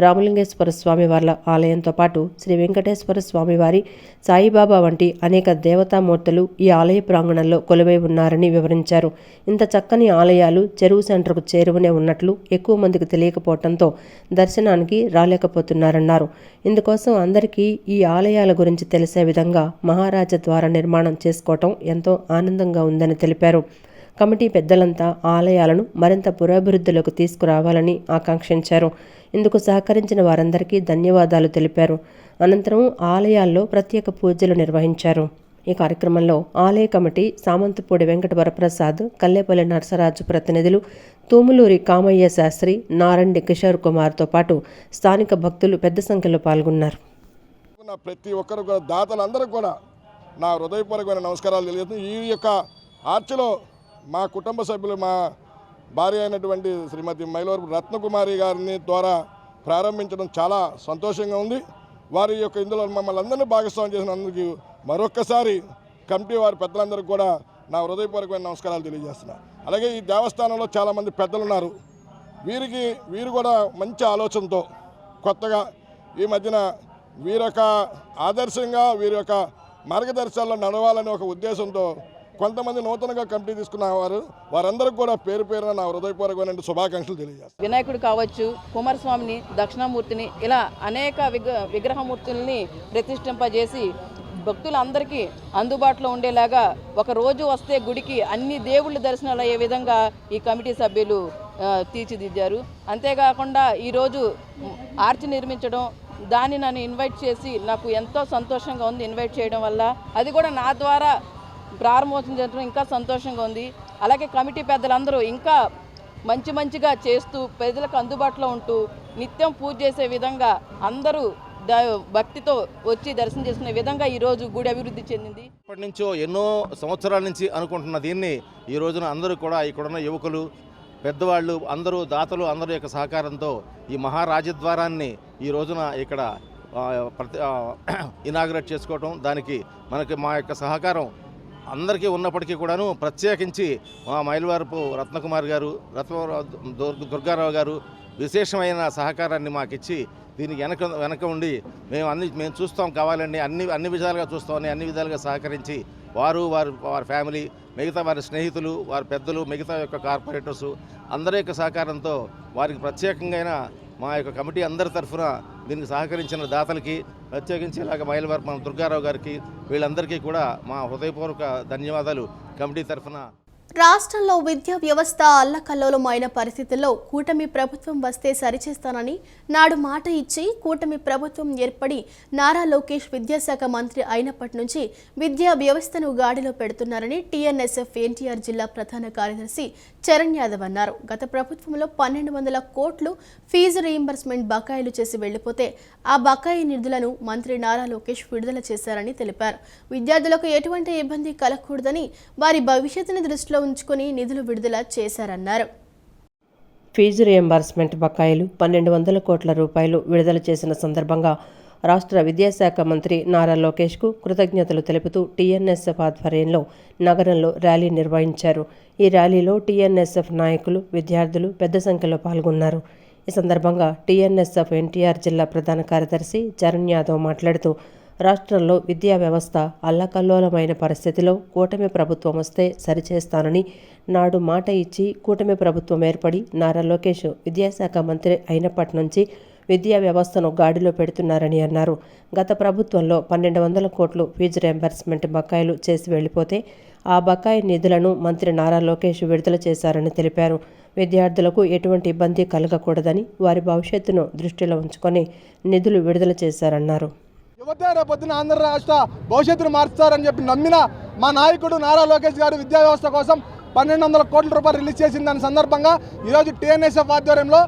B: రామలింగేశ్వర స్వామి వార్ల ఆలయంతో పాటు శ్రీ వెంకటేశ్వర స్వామివారి, సాయిబాబా వంటి అనేక దేవతామూర్తులు ఈ ఆలయ ప్రాంగణంలో కొలువై ఉన్నారని వివరించారు. ఇంత చక్కని ఆలయాలు చెరువు సెంటర్కు చేరువనే ఉన్నట్లు ఎక్కువ మందికి తెలియకపోవడంతో దర్శనానికి రాలేకపోతున్నారన్నారు. ఇందుకోసం అందరికీ ఈ ఆలయాల గురించి తెలిసే విధంగా మహారాజ ద్వార నిర్మాణం చేసుకోవటం ఎంతో ఆనందంగా ఉందని తెలిపారు. కమిటీ పెద్దలంతా ఆలయాలను మరింత పురోభివృద్ధిలోకి తీసుకురావాలని ఆకాంక్షించారు. ఇందుకు సహకరించిన వారందరికీ ధన్యవాదాలు తెలిపారు. అనంతరం ఆలయాల్లో ప్రత్యేక పూజలు నిర్వహించారు. ఈ కార్యక్రమంలో ఆలయ కమిటీ సామంతపూడి వెంకట వరప్రసాద్, కల్లేపల్లి నరసరాజు ప్రతినిధులు, తూములూరి కామయ్య శాస్త్రి, నారండి కిషోర్ కుమార్తో పాటు స్థానిక భక్తులు పెద్ద సంఖ్యలో పాల్గొన్నారు.
L: ప్రతి ఒక్కరు కూడా దాతలందరూ కూడా నా హృదయపూర్వకమైన నమస్కారాలు తెలియజేస్తున్నాను. ఈ యొక్క ఆర్చిలో మా కుటుంబ సభ్యులు, మా భార్య అయినటువంటి శ్రీమతి మైలవరపు రత్నకుమారి గారిని ద్వారా ప్రారంభించడం చాలా సంతోషంగా ఉంది. వారి యొక్క ఇందులో మమ్మల్ని అందరినీ భాగస్వామ్యం చేసినందుకు మరొక్కసారి కమిటీ వారి పెద్దలందరికీ కూడా నా హృదయపూర్వకమైన నమస్కారాలు తెలియజేస్తున్నాను. అలాగే ఈ దేవస్థానంలో చాలామంది పెద్దలు ఉన్నారు. వీరు కూడా మంచి ఆలోచనతో కొత్తగా ఈ మధ్యన వీరొక ఆదర్శంగా వీరి యొక్క మార్గదర్శకాల్లో నడవాలనే ఒక ఉద్దేశంతో కొంతమంది నూతనంగా కమిటీ తీసుకున్న వారందరికీ కూడా పేరు పేరున నా హృదయపూర్వకమైన శుభాకాంక్షలు తెలియజేస్తాను.
T: వినాయకుడు కావచ్చు, కుమారస్వామిని, దక్షిణామూర్తిని, ఇలా అనేక విగ్రహమూర్తుల్ని ప్రతిష్ఠింపజేసి భక్తులందరికీ అందుబాటులో ఉండేలాగా ఒక రోజు వస్తే గుడికి అన్ని దేవుళ్ళ దర్శనాలు అయ్యే విధంగా ఈ కమిటీ సభ్యులు తీర్చిదిద్దారు. అంతేకాకుండా ఈరోజు ఆర్చి నిర్మించడం, దాన్ని నన్ను ఇన్వైట్ చేసి నాకు ఎంతో సంతోషంగా ఉంది. ఇన్వైట్ చేయడం వల్ల అది కూడా నా ద్వారా ప్రారంభోత్సవం చేయడం ఇంకా సంతోషంగా ఉంది. అలాగే కమిటీ పెద్దలందరూ ఇంకా మంచిగా చేస్తూ ప్రజలకు అందుబాటులో ఉంటూ నిత్యం పూజ చేసే విధంగా అందరూ భక్తితో వచ్చి దర్శనం చేసుకునే విధంగా ఈరోజు గుడి అభివృద్ధి చెందింది.
U: ఇప్పటి నుంచో ఎన్నో సంవత్సరాల నుంచి అనుకుంటున్న దీన్ని ఈ రోజున అందరూ కూడా ఇక్కడున్న యువకులు, పెద్దవాళ్ళు, అందరూ దాతలు అందరి యొక్క సహకారంతో ఈ మహారాజద్వారాన్ని ఈ రోజున ఇక్కడ ఇనాగ్రేట్ చేసుకోవటం, దానికి మా యొక్క సహకారం అందరికీ ఉన్నప్పటికీ కూడాను ప్రత్యేకించి మా మైలవరపు రత్నకుమార్ గారు, దుర్గారావు గారు విశేషమైన సహకారాన్ని మాకిచ్చి దీనికి వెనక ఉండి మేము చూస్తాం, కావాలండి అన్ని విధాలుగా చూస్తామని అన్ని విధాలుగా సహకరించి వారి ఫ్యామిలీ, మిగతా వారి స్నేహితులు, వారి పెద్దలు, మిగతా యొక్క కార్పొరేటర్సు అందరి యొక్క సహకారంతో వారికి ప్రత్యేకంగా మా యొక్క కమిటీ అందరి తరఫున దీనికి సహకరించిన దాతలకి, ప్రత్యేకించి ఇలాగ మైలవరపు దుర్గారావు గారికి, వీళ్ళందరికీ కూడా మా హృదయపూర్వక ధన్యవాదాలు కమిటీ తరఫున.
A: రాష్ట్రంలో విద్యా వ్యవస్థ అల్లకల్లోలమైన పరిస్థితుల్లో కూటమి ప్రభుత్వం వస్తే సరిచేస్తానని నాడు మాట ఇచ్చి కూటమి ప్రభుత్వం ఏర్పడి నారా లోకేష్ విద్యాశాఖ మంత్రి అయినప్పటి నుంచి విద్యా వ్యవస్థను గాడిలో పెడుతున్నారని టీఎన్ఎస్ఎఫ్ ఎన్టీఆర్ జిల్లా ప్రధాన కార్యదర్శి చరణ్ యాదవ్ అన్నారు. గత ప్రభుత్వంలో 1200 కోట్లు ఫీజు రీయింబర్స్మెంట్ బకాయిలు చేసి వెళ్లిపోతే ఆ బకాయి నిధులను మంత్రి నారా లోకేష్ విడుదల చేశారని తెలిపారు. విద్యార్థులకు ఎటువంటి ఇబ్బంది కలగకూడదని వారి భవిష్యత్తుని దృష్టిలో ఉంచుకొని నిధులు విడుదల చేశారన్నారు.
B: ఫీజు రియంబర్స్మెంట్ బకాయిలు 1200 కోట్ల రూపాయలు విడుదల చేసిన సందర్భంగా రాష్ట్ర విద్యాశాఖ మంత్రి నారా లోకేష్కు కృతజ్ఞతలు తెలుపుతూ టీఎన్ఎస్ఎఫ్ ఆధ్వర్యంలో నగరంలో ర్యాలీ నిర్వహించారు. ఈ ర్యాలీలో టీఎన్ఎస్ఎఫ్ నాయకులు, విద్యార్థులు పెద్ద సంఖ్యలో పాల్గొన్నారు. ఈ సందర్భంగా టీఎన్ఎస్ఎఫ్ ఎన్టీఆర్ జిల్లా ప్రధాన కార్యదర్శి చరణ్ యాదవ్ మాట్లాడుతూ రాష్ట్రంలో విద్యా వ్యవస్థ అల్లకల్లోలమైన పరిస్థితిలో కూటమి ప్రభుత్వం వస్తే సరిచేస్తానని నాడు మాట ఇచ్చి కూటమి ప్రభుత్వం ఏర్పడి నారా లోకేష్ విద్యాశాఖ మంత్రి అయినప్పటి నుంచి విద్యా వ్యవస్థను గాడిలో పెడుతున్నారని అన్నారు. గత ప్రభుత్వంలో 1200 కోట్లు ఫీజు రియంబర్స్మెంట్ బకాయిలు చేసి వెళ్లిపోతే ఆ బకాయి నిధులను మంత్రి నారా లోకేష్ విడుదల చేశారని తెలిపారు. విద్యార్థులకు ఎటువంటి ఇబ్బంది కలగకూడదని వారి భవిష్యత్తును దృష్టిలో ఉంచుకొని నిధులు విడుదల చేశారన్నారు.
L: యువతే రేపొద్దున ఆంధ్ర రాష్ట్ర భవిష్యత్తును మార్చుతారని చెప్పి నమ్మిన మా నాయకుడు నారా లోకేష్ గారు విద్యా వ్యవస్థ కోసం 1200 కోట్ల రూపాయలు రిలీజ్ చేసిన దాని సందర్భంగా ఈరోజు టీఎన్ఎస్ఎఫ్ ఆధ్వర్యంలో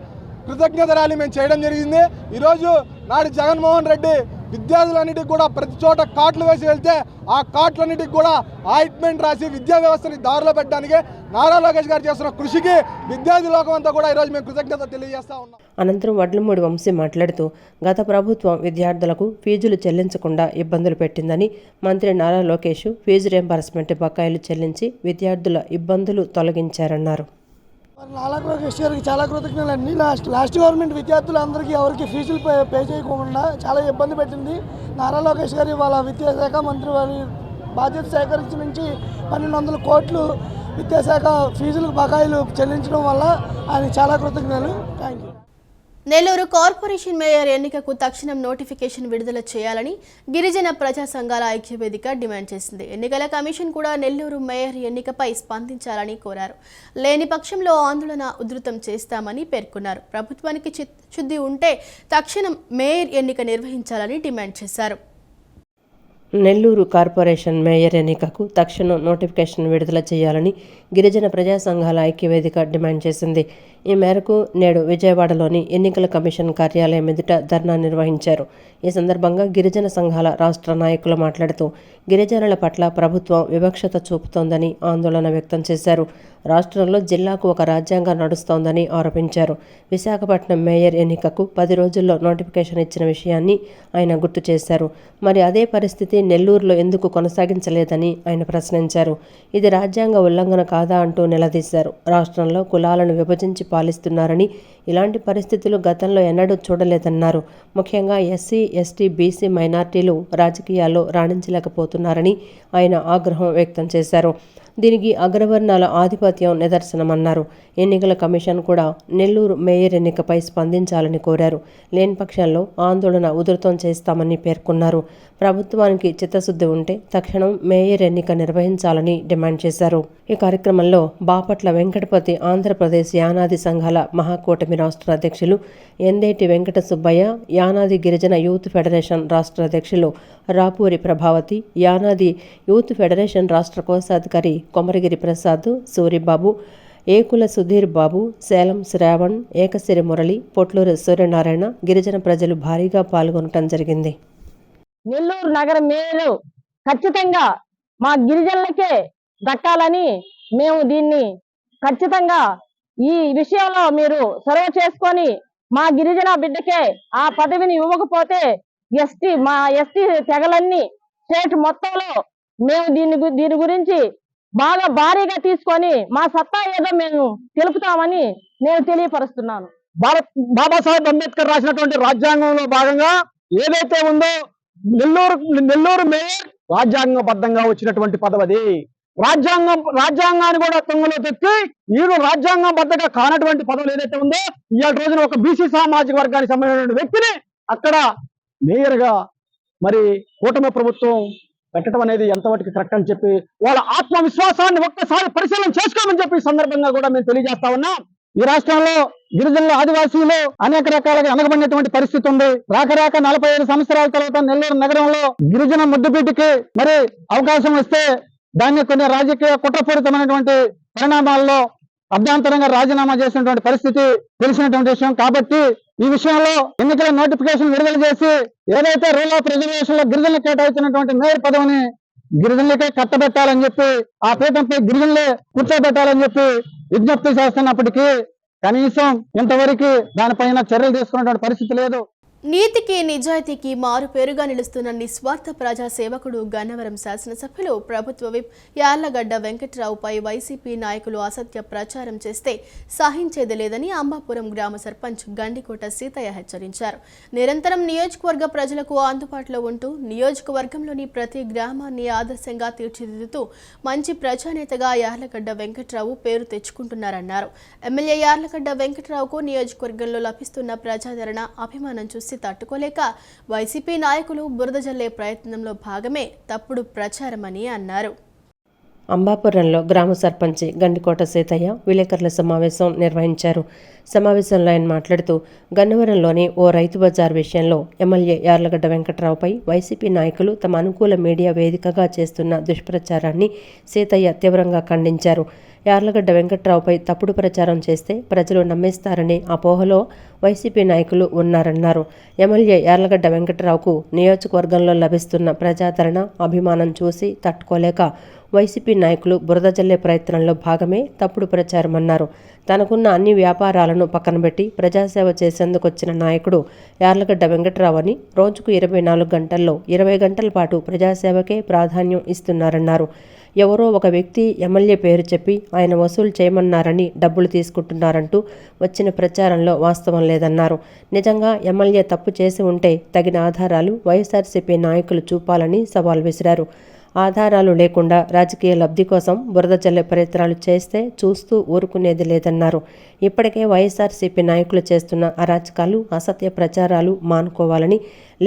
L: కృతజ్ఞత ర్యాలీ మేము చేయడం జరిగింది. ఈరోజు నాడు జగన్మోహన్ రెడ్డి విద్యార్థులన్నిటికి కూడా ప్రతి చోట కార్డులు వేసి వెళ్తే ఆ కార్డులన్నిటికి కూడా ఆయింట్మెంట్ రాసి విద్యా వ్యవస్థని దారిలో పెట్టడానికి నారా లోకేష్ గారు చేస్తున్న కృషికి విద్యార్థి లోకం అంతా కూడా ఈరోజు మేము కృతజ్ఞత తెలియజేస్తా ఉన్నాం.
B: అనంతరం వడ్లమూడి వంశీ మాట్లాడుతూ గత ప్రభుత్వం విద్యార్థులకు ఫీజులు చెల్లించకుండా ఇబ్బందులు పెట్టిందని మంత్రి నారా లోకేష్ ఫీజు రియంబర్స్మెంట్ బకాయిలు చెల్లించి విద్యార్థుల ఇబ్బందులు తొలగించారన్నారు.
C: నారా లోకేష్ గారికి చాలా కృతజ్ఞతలు అండి. లాస్ట్ గవర్నమెంట్ విద్యార్థులందరికీ ఎవరికి ఫీజులు పే చేయకుండా చాలా ఇబ్బంది పెట్టింది. నారా లోకేష్ గారు వాళ్ళ విద్యాశాఖ మంత్రి వారి బాధ్యత సేకరించి నుంచి 1200 కోట్లు విద్యాశాఖ ఫీజులకు బకాయిలు చెల్లించడం వల్ల ఆయన చాలా కృతజ్ఞతలు. Thank you.
A: Nellore corporation mayor ఎన్నికకు తక్షణం నోటిఫికేషన్ విడుదల చేయాలని గిరిజన ప్రజా సంఘాల ఐక్యవేదిక డిమాండ్ చేసింది. ఎన్నికల కమిషన్ కూడా నెల్లూరు మేయర్ ఎన్నికపై స్పందించాలని కోరారు. లేని పక్షంలో ఆందోళన ఉధృతం చేస్తామని పేర్కొన్నారు. ప్రభుత్వానికి చిత్తశుద్ధి ఉంటే తక్షణం మేయర్ ఎన్నిక నిర్వహించాలని డిమాండ్ చేశారు.
B: నెల్లూరు కార్పొరేషన్ మేయర్ ఎన్నికకు తక్షణం నోటిఫికేషన్ విడుదల చేయాలని గిరిజన ప్రజా సంఘాల ఐక్యవేదిక డిమాండ్ చేసింది. ఈ మేరకు నేడు విజయవాడలోని ఎన్నికల కమిషన్ కార్యాలయం ఎదుట ధర్నా నిర్వహించారు. ఈ సందర్భంగా గిరిజన సంఘాల రాష్ట్ర నాయకులు మాట్లాడుతూ గిరిజనుల పట్ల ప్రభుత్వం వివక్షత చూపుతోందని ఆందోళన వ్యక్తం చేశారు. రాష్ట్రంలో జిల్లాకు ఒక రాజ్యాంగం నడుస్తోందని ఆరోపించారు. విశాఖపట్నం మేయర్ ఎన్నికకు 10 రోజుల్లో నోటిఫికేషన్ ఇచ్చిన విషయాన్ని ఆయన గుర్తు చేశారు. మరి అదే పరిస్థితి నెల్లూరులో ఎందుకు కొనసాగించలేదని ఆయన ప్రశ్నించారు. ఇది రాజ్యాంగ ఉల్లంఘన కాదా అంటూ నిలదీశారు. రాష్ట్రంలో కులాలను విభజించి పాలిస్తున్నారని, ఇలాంటి పరిస్థితులు గతంలో ఎన్నడూ చూడలేదన్నారు. ముఖ్యంగా ఎస్సీ, ఎస్టీ, బీసీ మైనార్టీలు రాజకీయాల్లో రాణించలేకపోతున్నారని ఆయన ఆగ్రహం వ్యక్తం చేశారు. దీనికి అగ్రవర్ణాల ఆధిపత్యం నిదర్శనమన్నారు. ఎన్నికల కమిషన్ కూడా నెల్లూరు మేయర్ ఎన్నికపై స్పందించాలని కోరారు. లేని పక్షంలో ఆందోళన ఉధృతం చేస్తామని పేర్కొన్నారు. ప్రభుత్వానికి చిత్తశుద్ధి ఉంటే తక్షణం మేయర్ ఎన్నిక నిర్వహించాలని డిమాండ్ చేశారు. ఈ కార్యక్రమంలో బాపట్ల వెంకటపతి ఆంధ్రప్రదేశ్ యానాది సంఘాల మహాకూటమి రాష్ట్ర అధ్యక్షులు ఎందేటి వెంకట సుబ్బయ్య, యానాది గిరిజన యూత్ ఫెడరేషన్ రాష్ట్ర అధ్యక్షులు రాపూరి ప్రభావతి, యానాది యూత్ ఫెడరేషన్ రాష్ట్ర కోశాధికారి కొమరగిరి ప్రసాద్, సూరిబాబు, ఏకుల సుధీర్ బాబు, సేలం శ్రావణ్, ఏకసిరి మురళి, పొట్లూరు సూర్యనారాయణ, గిరిజన ప్రజలు భారీగా పాల్గొనటం జరిగింది.
V: నెల్లూరు నగర మేయర్ ఖచ్చితంగా మా గిరిజనులకే దక్కాలని మేము దీన్ని ఖచ్చితంగా ఈ విషయంలో మీరు చొరవ చేసుకొని మా గిరిజన బిడ్డకే ఆ పదవిని ఇవ్వకపోతే మా ఎస్టీ తెగలన్నీ స్టేట్ మొత్తంలో మేము దీని గురించి బాగా భారీగా తీసుకొని మా సత్తా ఏదో మేము తెలుపుతామని నేను తెలియపరుస్తున్నాను.
L: బాబాసాహెబ్ అంబేద్కర్ రాసినటువంటి రాజ్యాంగంలో భాగంగా ఏదైతే ఉందో నెల్లూరు మేయర్ రాజ్యాంగబద్ధంగా వచ్చినటువంటి పదవి. రాజ్యాంగాన్ని కూడా తుంగలో తెచ్చి ఈయన రాజ్యాంగబద్ధంగా కానటువంటి పదవులు ఏదైతే ఉందో ఇవాళ రోజున ఒక బీసీ సామాజిక వర్గానికి సంబంధించిన వ్యక్తిని అక్కడ మేయర్ గా మరి కూటమి ప్రభుత్వం
D: పెట్టడం అనేది ఎంతవరకు కరెక్ట్ అని చెప్పి వాళ్ళ ఆత్మవిశ్వాసాన్ని ఒక్కసారి పరిశీలన చేసుకోమని చెప్పి ఈ సందర్భంగా కూడా మేము తెలియజేస్తా ఉన్నాం. ఈ రాష్ట్రంలో గిరిజనులు, ఆదివాసీలు అనేక రకాలుగా వెనకబడినటువంటి పరిస్థితి ఉంది. రాక 45 సంవత్సరాల తర్వాత నెల్లూరు నగరంలో గిరిజన ముద్దుబిడ్డకి మరి అవకాశం వస్తే దాన్ని కొన్ని రాజకీయ కుట్రపూరితమైనటువంటి పరిణామాల్లో అభ్యంతరంగా రాజీనామా చేసినటువంటి పరిస్థితి తెలిసినటువంటి విషయం. కాబట్టి ఈ విషయంలో ఎన్నికల నోటిఫికేషన్ విడుదల చేసి ఏదైతే రూల్ ఆఫ్ రిజర్వేషన్ లో గిరిజనులు కేటాయించినటువంటి మేయర్ పదవిని గిరిజనులకే కట్టబెట్టాలని చెప్పి, ఆ పీఠంపై గిరిజనులే కూర్చోబెట్టాలని చెప్పి విజ్ఞప్తి చేస్తున్నప్పటికీ కనీసం ఇంతవరకు దానిపైన చర్యలు తీసుకున్నటువంటి పరిస్థితి లేదు.
A: నీతికి నిజాయితీకి మారు పేరుగా నిలుస్తున్న నిస్వార్థ ప్రజా సేవకుడు గన్నవరం శాసనసభ్యులు ప్రభుత్వ విప్ యార్లగడ్డ వెంకట్రావుపై వైసీపీ నాయకులు అసత్య ప్రచారం చేస్తే సహించేది లేదని అంబాపురం గ్రామ సర్పంచ్ గండికోట సీతయ్య హెచ్చరించారు. నిరంతరం నియోజకవర్గ ప్రజలకు అందుబాటులో ఉంటూ నియోజకవర్గంలోని ప్రతి గ్రామాన్ని ఆదర్శంగా తీర్చిదిద్దుతూ మంచి ప్రజానేతగా యార్లగడ్డ వెంకట్రావు పేరు తెచ్చుకుంటున్నారన్నారు. ఎమ్మెల్యే యార్లగడ్డ వెంకట్రావుకు నియోజకవర్గంలో లభిస్తున్న ప్రజాదరణ, అభిమానం చూసి తట్టుకోలేక వైసీపీ నాయకులు బురద జల్లే ప్రయత్నంలో భాగమే తప్పుడు ప్రచారమని అన్నారు.
B: అంబాపురంలో గ్రామ సర్పంచ్ గండికోట సీతయ్య విలేకరుల సమావేశం నిర్వహించారు. సమావేశంలో ఆయన మాట్లాడుతూ గన్నవరంలోని ఓ రైతు బజార్ విషయంలో ఎమ్మెల్యే యార్లగడ్డ వెంకట్రావుపై వైసీపీ నాయకులు తమ అనుకూల మీడియా వేదికగా చేస్తున్న దుష్ప్రచారాన్ని సీతయ్య తీవ్రంగా ఖండించారు. యార్లగడ్డ వెంకట్రావుపై తప్పుడు ప్రచారం చేస్తే ప్రజలు నమ్మేస్తారనే అపోహలో వైసీపీ నాయకులు ఉన్నారన్నారు. ఎమ్మెల్యే యార్లగడ్డ వెంకట్రావుకు నియోజకవర్గంలో లభిస్తున్న ప్రజాదరణ, అభిమానం చూసి తట్టుకోలేక వైసీపీ నాయకులు బురద జల్లే ప్రయత్నంలో భాగమే తప్పుడు ప్రచారమన్నారు. తనకున్న అన్ని వ్యాపారాలను పక్కనబెట్టి ప్రజాసేవ చేసేందుకు వచ్చిన నాయకుడు యార్లగడ్డ వెంకట్రావు అని, రోజుకు 24 గంటల్లో 20 గంటల పాటు ప్రజాసేవకే ప్రాధాన్యం ఇస్తున్నారన్నారు. ఎవరో ఒక వ్యక్తి ఎమ్మెల్యే పేరు చెప్పి ఆయన వసూలు చేయమన్నారని డబ్బులు తీసుకుంటున్నారంటూ వచ్చిన ప్రచారంలో వాస్తవం లేదన్నారు. నిజంగా ఎమ్మెల్యే తప్పు చేసి ఉంటే తగిన ఆధారాలు వైఎస్ఆర్సీపీ నాయకులు చూపాలని సవాల్ విసిరారు. ఆధారాలు లేకుండా రాజకీయ లబ్ధి కోసం బురద జల్లే ప్రయత్నాలు చేస్తే చూస్తూ ఊరుకునేది లేదన్నారు. ఇప్పటికే వైఎస్ఆర్సీపీ నాయకులు చేస్తున్న అరాచకాలు, అసత్య ప్రచారాలు మానుకోవాలని,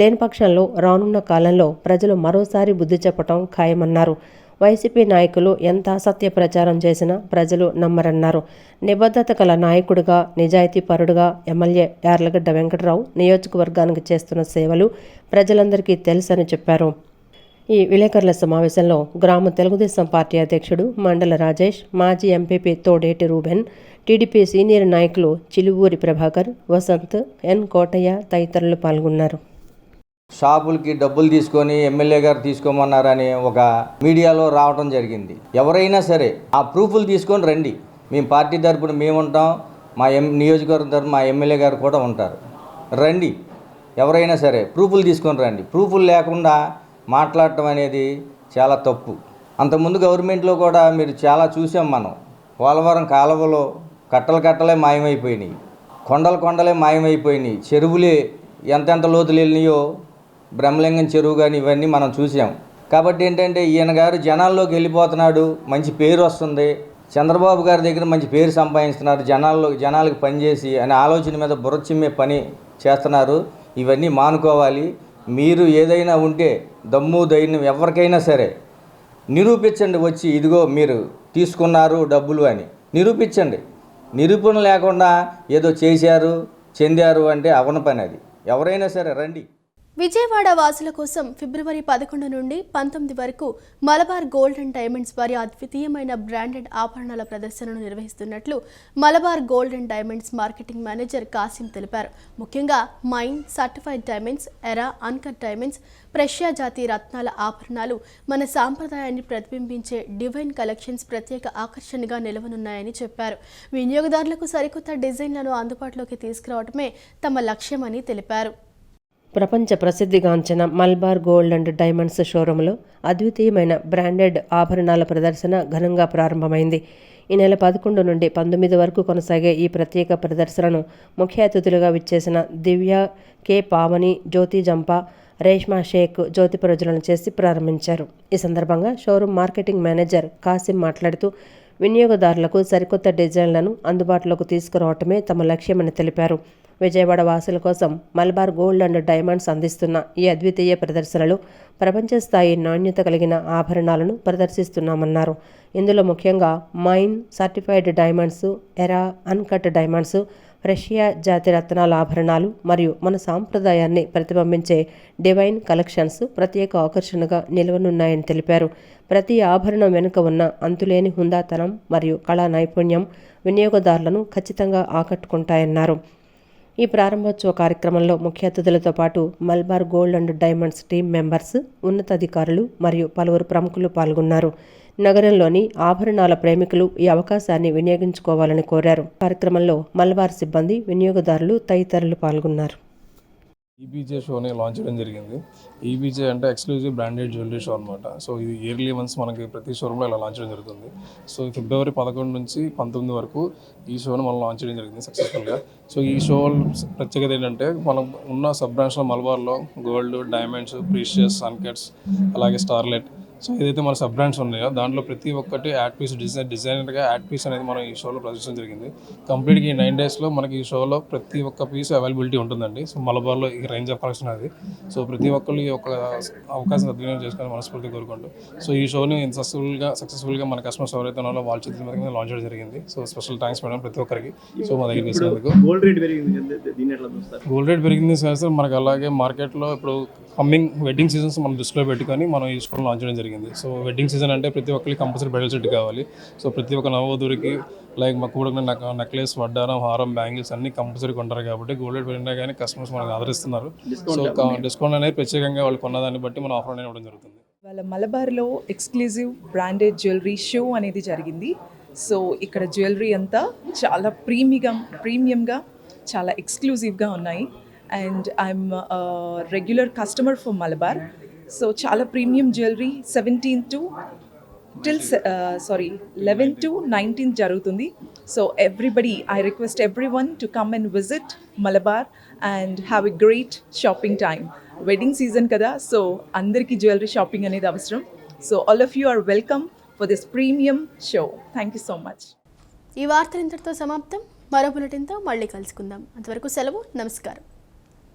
B: లేని పక్షంలో రానున్న కాలంలో ప్రజలు మరోసారి బుద్ధి చెప్పటం ఖాయమన్నారు. వైసీపీ నాయకులు ఎంత అసత్య ప్రచారం చేసినా ప్రజలు నమ్మరన్నారు. నిబద్ధత గల నాయకుడిగా, నిజాయితీపరుడుగా ఎమ్మెల్యే యార్లగడ్డ వెంకట్రావు నియోజకవర్గానికి చేస్తున్న సేవలు ప్రజలందరికీ తెలుసని చెప్పారు. ఈ విలేకరుల సమావేశంలో గ్రామ తెలుగుదేశం పార్టీ అధ్యక్షుడు మండల రాజేష్, మాజీ MPP Thodeti Reuben, TDP senior నాయకులు చిలువూరి ప్రభాకర్, వసంత్, ఎన్ కోటయ్య తదితరులు పాల్గొన్నారు.
E: షాపులకి డబ్బులు తీసుకొని ఎమ్మెల్యే గారు తీసుకోమన్నారని ఒక మీడియాలో రావడం జరిగింది. ఎవరైనా సరే ఆ ప్రూఫ్లు తీసుకొని రండి. మేము పార్టీ తరపున మేము ఉంటాం, మా నియోజకవర్గం తరపున మా ఎమ్మెల్యే గారు కూడా ఉంటారు. రండి, ఎవరైనా సరే ప్రూఫ్లు తీసుకొని రండి. ప్రూఫ్లు లేకుండా మాట్లాడటం అనేది చాలా తప్పు. అంతకుముందు గవర్నమెంట్లో కూడా మీరు చాలా చూసాం మనం. పోలవరం కాలువలో కట్టలే మాయమైపోయినాయి, కొండలే మాయమైపోయినాయి, చెరువులే ఎంతెంత లోతులు వెళ్ళినాయో, బ్రహ్మలింగం చెరువు కానీ ఇవన్నీ మనం చూసాం. కాబట్టి ఏంటంటే ఈయన గారు జనాల్లోకి వెళ్ళిపోతున్నాడు, మంచి పేరు వస్తుంది, చంద్రబాబు గారి దగ్గర మంచి పేరు సంపాదిస్తున్నారు, జనాలకు పనిచేసి అనే ఆలోచన మీద బుర్రచిమ్మే పని చేస్తున్నారు. ఇవన్నీ మానుకోవాలి. మీరు ఏదైనా ఉంటే దమ్ము ధైర్యం ఎవరికైనా సరే నిరూపించండి. వచ్చి ఇదిగో మీరు తీసుకున్నారు డబ్బులు అని నిరూపించండి. నిరూపణ లేకుండా ఏదో చేశారు, చెందారు అంటే అవన పని. అది ఎవరైనా సరే రండి.
A: విజయవాడ వాసుల కోసం ఫిబ్రవరి 11 నుండి 19 వరకు మలబార్ గోల్డ్ అండ్ డైమండ్స్ వారి అద్వితీయమైన బ్రాండెడ్ ఆభరణాల ప్రదర్శనను నిర్వహిస్తున్నట్లు Malabar gold and diamonds marketing manager Kasim తెలిపారు. ముఖ్యంగా mine, certified diamonds, era, uncut diamonds, precia జాతి రత్నాల ఆభరణాలు మన సాంప్రదాయాన్ని ప్రతిబింబించే డివైన్ కలెక్షన్స్ ప్రత్యేక ఆకర్షణగా నిలవనున్నాయని చెప్పారు. వినియోగదారులకు సరికొత్త డిజైన్లను అందుబాటులోకి తీసుకురావడమే తమ లక్ష్యమని తెలిపారు.
B: ప్రపంచ ప్రసిద్ధిగాంచిన మల్బార్ గోల్డ్ అండ్ డైమండ్స్ షోరూంలో అద్వితీయమైన బ్రాండెడ్ ఆభరణాల ప్రదర్శన ఘనంగా ప్రారంభమైంది. ఈ నెల 11 నుండి 19 వరకు కొనసాగే ఈ ప్రత్యేక ప్రదర్శనను ముఖ్య అతిథులుగా విచ్చేసిన దివ్య, కె పావని, జ్యోతి జంపా, రేష్మా షేక్ జ్యోతి ప్రజ్వలన చేసి ప్రారంభించారు. ఈ సందర్భంగా షోరూం మార్కెటింగ్ మేనేజర్ కాసిం మాట్లాడుతూ వినియోగదారులకు సరికొత్త డిజైన్లను అందుబాటులోకి తీసుకురావటమే తమ లక్ష్యమని తెలిపారు. విజయవాడ వాసుల కోసం మలబార్ గోల్డ్ అండ్ డైమండ్స్ అందిస్తున్న ఈ అద్వితీయ ప్రదర్శనలో ప్రపంచ స్థాయి నాణ్యత కలిగిన ఆభరణాలను ప్రదర్శిస్తున్నామన్నారు. ఇందులో ముఖ్యంగా mine certified diamonds, era uncut diamonds, Russia జాతి రత్నాల ఆభరణాలు మరియు మన సాంప్రదాయాన్ని ప్రతిబింబించే డివైన్ కలెక్షన్స్ ప్రత్యేక ఆకర్షణగా నిలవనున్నాయని తెలిపారు. ప్రతి ఆభరణం వెనుక ఉన్న అంతులేని హుందాతనం మరియు కళా నైపుణ్యం వినియోగదారులను ఖచ్చితంగా ఆకట్టుకుంటాయన్నారు. ఈ ప్రారంభోత్సవ కార్యక్రమంలో ముఖ్య అతిథులతో పాటు Malabar gold and diamonds team members, ఉన్నతాధికారులు మరియు పలువురు ప్రముఖులు పాల్గొన్నారు. నగరంలోని ఆభరణాల ప్రేమికులు ఈ అవకాశాన్ని వినియోగించుకోవాలని కోరారు. కార్యక్రమంలో మల్బార్ సిబ్బంది, వినియోగదారులు తదితరులు పాల్గొన్నారు.
F: ఈబీజే షోని లాంచ్ చేయడం జరిగింది. ఈబీజే అంటే ఎక్స్క్లూజివ్ బ్రాండెడ్ జ్యువెలరీ షో అనమాట. సో ఇది ఇయర్లీ వన్స్ మనకి ప్రతి షోరూంలో ఇలా లాంచ్ చేయడం జరుగుతుంది. సో ఫిబ్రవరి 11 నుంచి 19 వరకు ఈ షోని మనం లాంచ్ చేయడం జరిగింది సక్సెస్ఫుల్గా. సో ఈ షో ప్రత్యేకత ఏంటంటే మనం ఉన్న సబ్ బ్రాంచ్లో మలబార్లో గోల్డ్, డైమండ్స్, ప్రీషియస్, అన్కట్స్, అలాగే స్టార్లెట్, సో ఏదైతే మన సబ్ బ్రాండ్స్ ఉన్నాయో దాంట్లో ప్రతి ఒక్కటి యాడ్ పీస్ డిజైనర్గా యాడ్ పీస్ అనేది మనం ఈ షోలో ప్రదర్శించడం జరిగింది. కంప్లీట్గా ఈ 9 డేస్లో మనకి ఈ షోలో ప్రతి ఒక్క పీస్ అవైలబిలిటీ ఉంటుందండి. సో మలబార్లో ఈ రేంజ్ ఆఫ్ కలెక్షన్ అది. సో ప్రతి ఒక్కరు ఈ ఒక అవకాశం సద్వినియోగం చేసుకొని మనస్ఫూర్తి కోరుకుంటూ సో ఈ షోని సక్సెస్ఫుల్గా మన కస్టమర్స్ ఎవరైతే ఉన్నారో వాళ్ళ చేతుల మీద లాంచ్ చేయడం జరిగింది. సో స్పెషల్ థ్యాంక్స్ మేడం ప్రతి ఒక్కరికి. సో మా దగ్గరికి వచ్చినందుకు.
H: గోల్డ్ రేట్
F: పెరిగింది సార్. మనకు అలాగే మార్కెట్లో ఇప్పుడు కమ్మింగ్ వెడ్డింగ్ సీజన్స్ మనం దృష్టిలో పెట్టుకొని మనం ఈ షోని లాంచ్ చేయడం జరిగింది. సో వెడ్డింగ్ సీజన్ అంటే ప్రతి ఒక్కరికి కంపల్సరీ బ్రైడల్ సెట్ కావాలి. సో ప్రతి ఒక్క నవవధువుకి లైక్ మా కూడా నెక్లెస్, వడ్డారం, హారం, బ్యాంగిల్స్ అన్ని కంపల్సరీ కొంటారు కాబట్టి గోల్డ్ రేట్ పెరిగినా కానీ కస్టమర్స్ మనకు ఆదరిస్తున్నారు. సో డిస్కౌంట్ అనేది ప్రత్యేకంగా వాళ్ళు కొన్నదాన్ని బట్టి మనం ఆఫర్ అనేది ఇవ్వడం జరుగుతుంది.
W: వాళ్ళ మలబార్లో ఎక్స్క్లూజివ్ బ్రాండెడ్ జ్యువెలరీ షో అనేది జరిగింది. సో ఇక్కడ జ్యువెలరీ అంతా చాలా ప్రీమియంగా చాలా ఎక్స్క్లూజివ్గా ఉన్నాయి. And I'm regular customer for Malabar. So చాలా ప్రీమియం జ్యువెలరీ 11 to 19 జరుగుతుంది. So I request everyone to come and visit Malabar and have a great shopping time. Wedding season కదా, సో అందరికీ జ్యువెలరీ షాపింగ్ అనేది అవసరం. So all of you are welcome for this premium show. Thank you so much.
A: ఈ వార్తలు ఇంతటితో సమాప్తం. మరో బులెటిన్తో మళ్ళీ కలుసుకుందాం. అంతవరకు సెలవు. నమస్కారం.